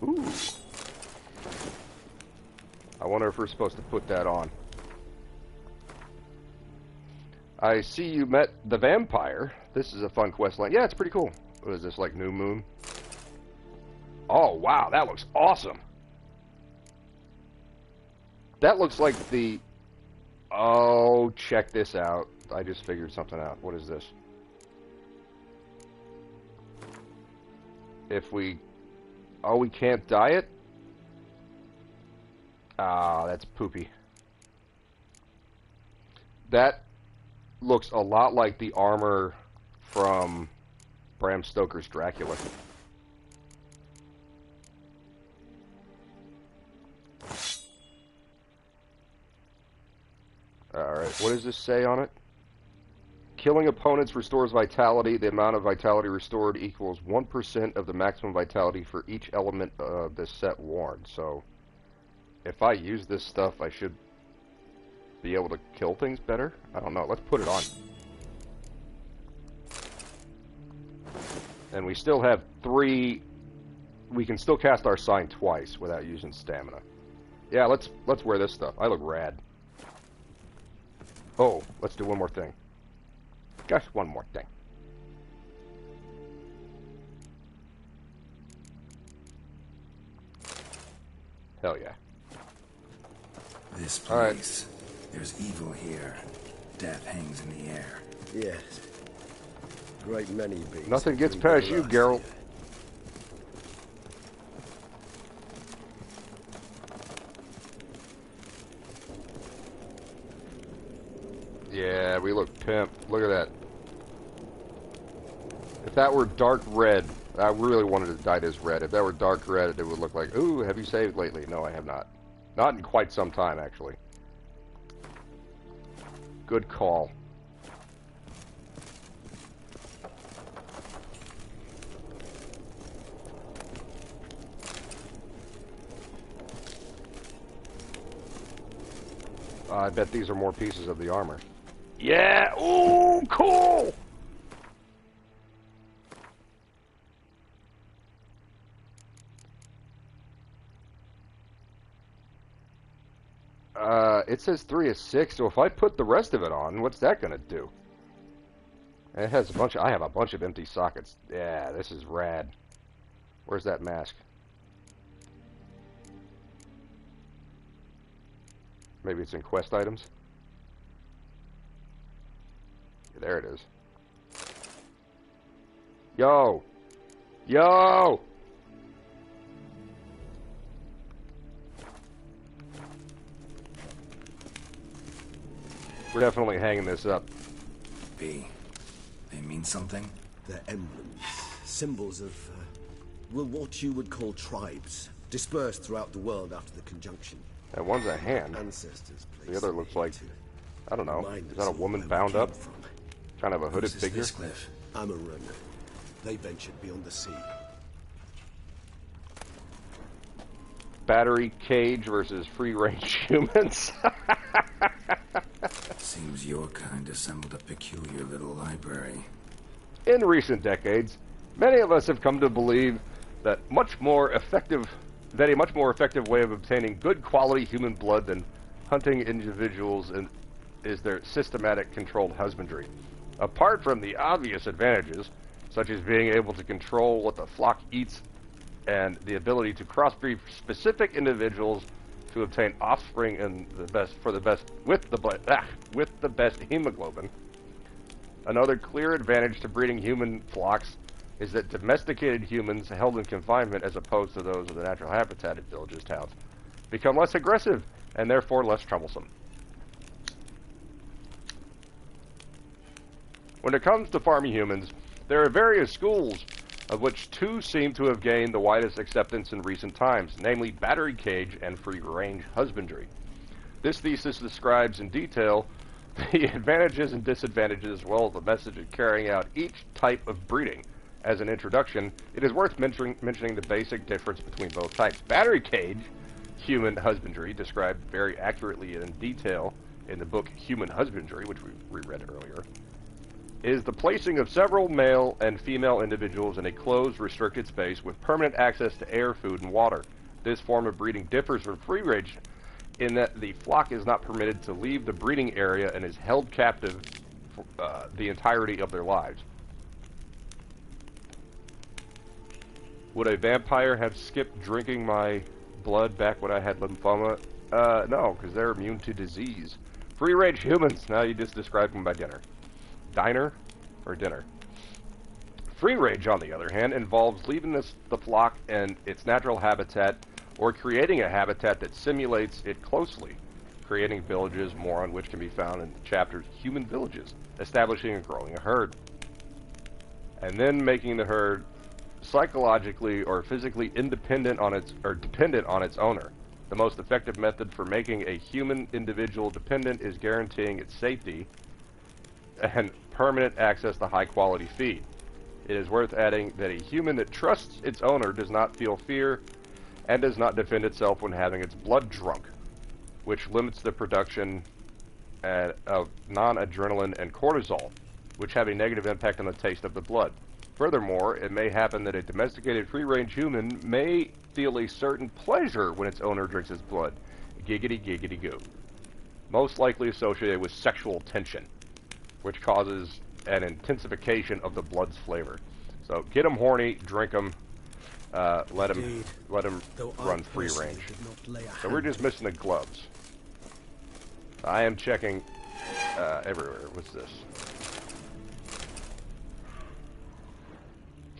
Ooh. I wonder if we're supposed to put that on. I see you met the vampire. This is a fun quest line. Yeah, it's pretty cool. What is this, like New Moon? Oh, wow, that looks awesome. That looks like the... Oh, check this out. I just figured something out. What is this? If we... Oh, we can't dye it? Ah, that's poopy. That looks a lot like the armor from Bram Stoker's Dracula. Alright, what does this say on it? Killing opponents restores vitality. The amount of vitality restored equals 1% of the maximum vitality for each element of this set worn. So, if I use this stuff, I should be able to kill things better? I don't know. Let's put it on. And we still have 3... We can still cast our sign twice without using stamina. Yeah, let's wear this stuff. I look rad. Oh, let's do one more thing. Just one more thing. Hell yeah. This place. Right. There's evil here. Death hangs in the air. Yes. Great many beasts. Nothing gets past you, Geralt. Yeah, we look pimp. Look at that. If that were dark red, I really wanted to dye this red. If that were dark red, it would look like, ooh, have you saved lately? No, I have not. Not in quite some time, actually. Good call. I bet these are more pieces of the armor. Yeah! Ooh, cool! It says 3 of 6, so if I put the rest of it on, what's that gonna do? It has a bunch of... I have a bunch of empty sockets. Yeah, this is rad. Where's that mask? Maybe it's in quest items? Yeah, there it is. Yo! Yo! We're definitely hanging this up. B. They mean something? They're emblems, symbols of, well, what you would call tribes, dispersed throughout the world after the conjunction. That one's a hand. Ancestors. The other looks like, I don't know, Remind is that a us woman where we bound came up? from. Kind of a hooded Whose is figure? this cliff? Amarun. They ventured beyond the sea. Battery cage versus free-range humans. Seems your kind assembled a peculiar little library. In recent decades, many of us have come to believe that a much more effective way of obtaining good quality human blood than hunting individuals is their systematic controlled husbandry. Apart from the obvious advantages, such as being able to control what the flock eats and the ability to crossbreed specific individuals to obtain offspring in with the best hemoglobin. Another clear advantage to breeding human flocks is that domesticated humans held in confinement, as opposed to those of the natural habitat at villages, towns, become less aggressive and therefore less troublesome. When it comes to farming humans, there are various schools, of which two seem to have gained the widest acceptance in recent times, namely battery cage and free-range husbandry. This thesis describes in detail the advantages and disadvantages, as well as the message of carrying out each type of breeding. As an introduction, it is worth mentioning the basic difference between both types. Battery cage human husbandry, described very accurately and in detail in the book Human Husbandry, which we reread earlier, is the placing of several male and female individuals in a closed, restricted space with permanent access to air, food, and water. This form of breeding differs from free-range in that the flock is not permitted to leave the breeding area and is held captive for the entirety of their lives. Would a vampire have skipped drinking my blood back when I had lymphoma? No, because they're immune to disease. Free-range humans, now you just described them by dinner. Diner or dinner. Free range, on the other hand, involves leaving the flock and its natural habitat, or creating a habitat that simulates it closely, creating villages, more on which can be found in the chapters Human Villages, establishing and growing a herd, and then making the herd psychologically or physically dependent on its owner. The most effective method for making a human individual dependent is guaranteeing its safety and permanent access to high-quality feed. It is worth adding that a human that trusts its owner does not feel fear and does not defend itself when having its blood drunk, which limits the production of non-adrenaline and cortisol, which have a negative impact on the taste of the blood. Furthermore, it may happen that a domesticated free-range human may feel a certain pleasure when its owner drinks its blood. Giggity giggity goo. Most likely associated with sexual tension, which causes an intensification of the blood's flavor. So get them horny, drink them, let them run free range. So we're just missing the gloves. I am checking everywhere. What's this?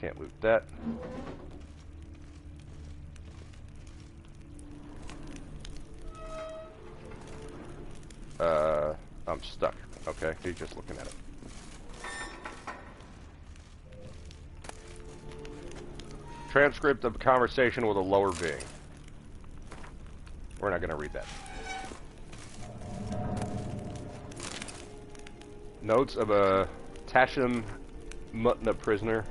Can't loot that. I'm stuck. Okay, he's just looking at it. Transcript of conversation with a lower being. We're not going to read that. Notes of a Tashim Mutna prisoner.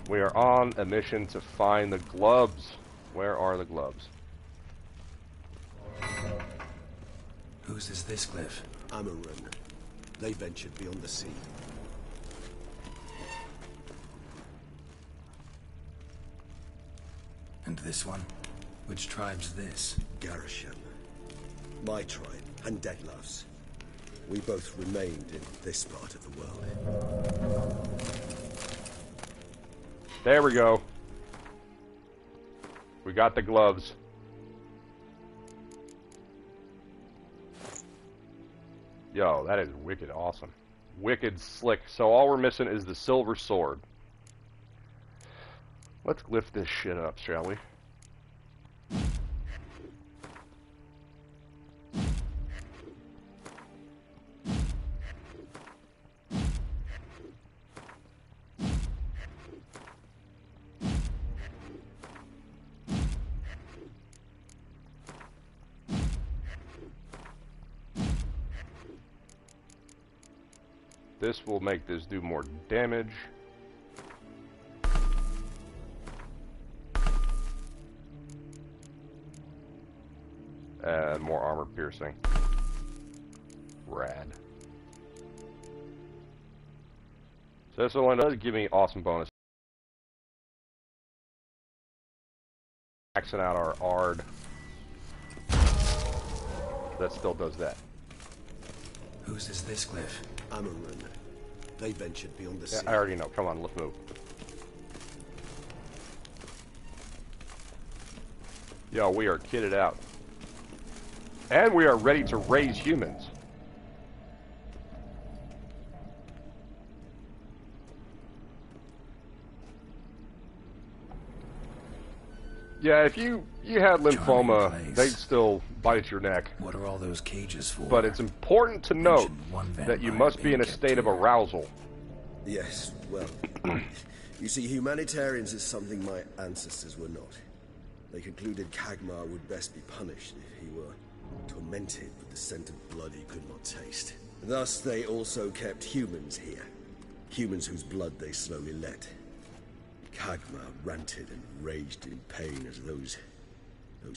We are on a mission to find the gloves. Where are the gloves? Whose is this cliff? Amarun. They ventured beyond the sea. And this one? Which tribe's this? Garisham. My tribe, and Deadlove's. We both remained in this part of the world. There we go. We got the gloves. Yo, that is wicked awesome. Wicked slick. So all we're missing is the silver sword. Let's lift this shit up, shall we? This will make this do more damage. And more armor piercing. Rad. So this one does give me awesome bonus. Maxing out our Ard. That still does that. Whose is this cliff? Amaran. They ventured beyond the sea. I already know. Come on, let's move. Yo, we are kitted out. And we are ready to raise humans. Yeah, if you had lymphoma, they'd still bite your neck. What are all those cages for? But it's important to note that you must be in a state of arousal. Yes, well, you see, humanitarians is something my ancestors were not. They concluded Kagmar would best be punished if he were tormented with the scent of blood he could not taste. Thus, they also kept humans here. Humans whose blood they slowly let. Kagmar ranted and raged in pain as those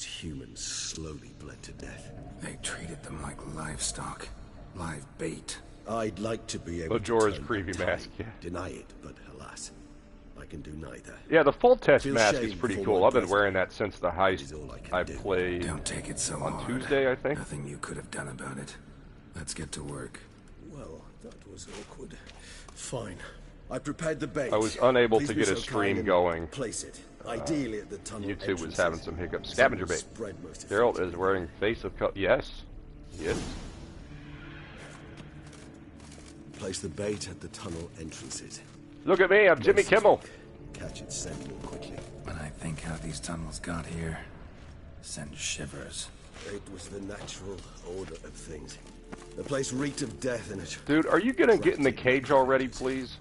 humans slowly bled to death. They treated them like livestock, live bait. I'd like to be able Majora's to creepy mask, yeah. deny it, but alas, I can do neither. Yeah, the full test Feel mask shame is pretty for cool. my I've been present. wearing that since the heist I played. Don't take it so on hard. Tuesday, I think. Nothing you could have done about it. Let's get to work. Well, that was awkward. Fine. I prepared the bait. I was unable Please to be get a so stream kind and going. Place it. Ideally at the tunnel YouTube was entrances. having some hiccups. Scavenger bait. Spread most Geralt is wearing face of color. Yes. Yes. Place the bait at the tunnel entrances. Look at me, I'm Jimmy Kimmel. Catch its scent more quickly. When I think how these tunnels got here, sends shivers. It was the natural order of things. The place reeked of death in it. Dude, are you gonna get in the cage already, please?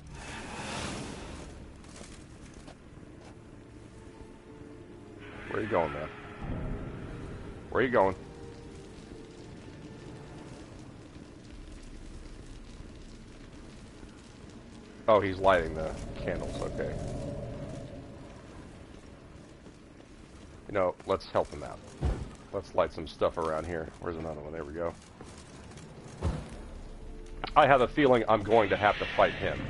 Where are you going, man? Where are you going? Oh, he's lighting the candles, okay. You know, let's help him out. Let's light some stuff around here. Where's another one? There we go. I have a feeling I'm going to have to fight him.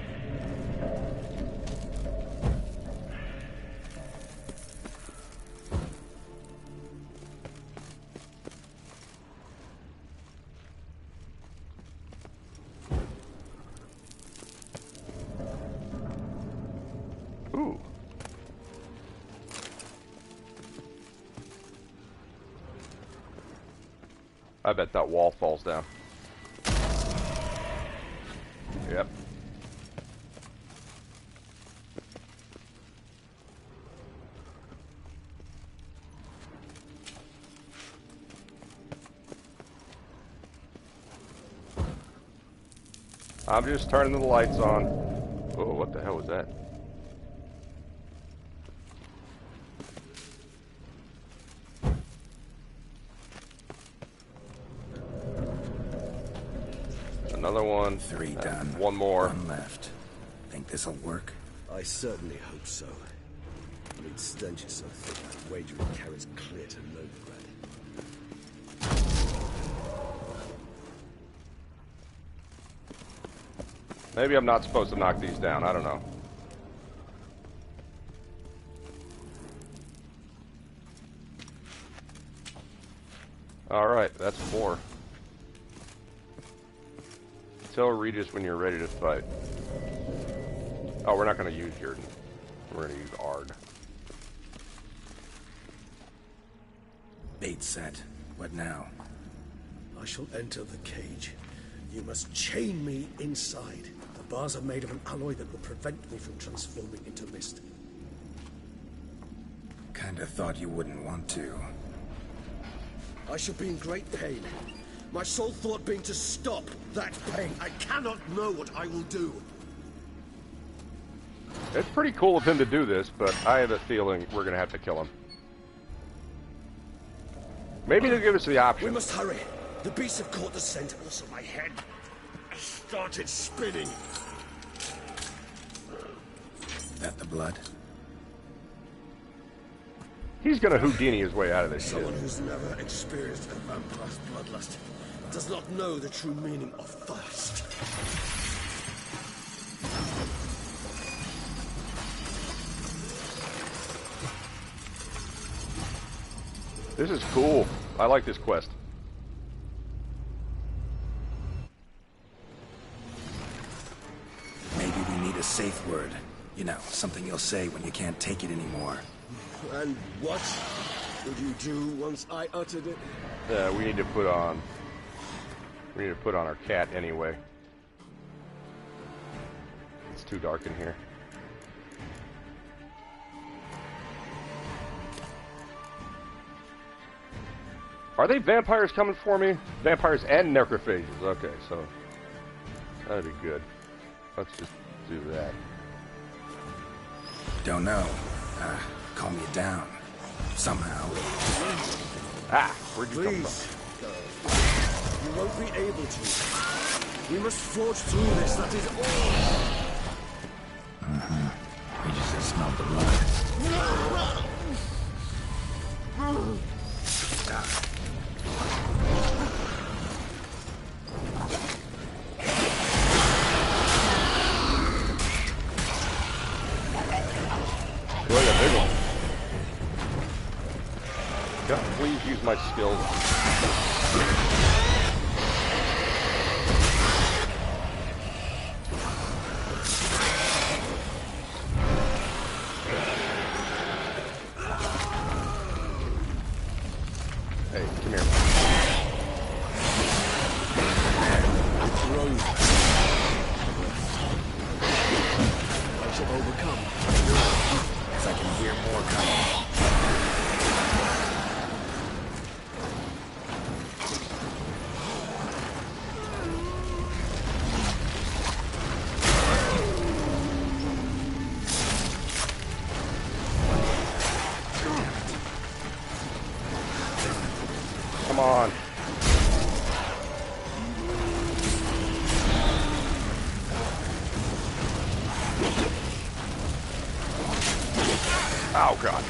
Ooh. I bet that wall falls down. Yep. I'm just turning the lights on. Oh, what the hell was that? Another one. 3 done. One more. 1 left. Think this'll work? I certainly hope so. I mean, stench is so thick, I'd wager it carries clear to Novigrad. Maybe I'm not supposed to knock these down. I don't know. Alright, that's 4. Tell Regis when you're ready to fight. Oh, we're not going to use Jordan. We're going to use Ard. Bait set. What now? I shall enter the cage. You must chain me inside. The bars are made of an alloy that will prevent me from transforming into mist. Kinda thought you wouldn't want to. I shall be in great pain. My sole thought being to stop that pain. I cannot know what I will do. It's pretty cool of him to do this, but I have a feeling we're going to have to kill him. Maybe they'll give us the option. We must hurry. The beasts have caught the scent, also my head. started spinning. That the blood? He's gonna Houdini his way out of this shit. Someone who's never experienced a vampire's bloodlust does not know the true meaning of thirst. This is cool. I like this quest. Maybe we need a safe word. You know, something you'll say when you can't take it anymore. And what would you do once I uttered it? We need to put on our cat anyway. It's too dark in here. Are they vampires coming for me? Vampires and necrophages. Okay, so that'd be good. Let's just do that. Don't know. Calm you down. Somehow. Ah, where'd you come Please, you won't be able to. We must forge through this, that is all. We just smell the blood. Really a big one. God, please use my skills. Hey, come here. I shall overcome. As I can hear more coming. Come on. Oh, God.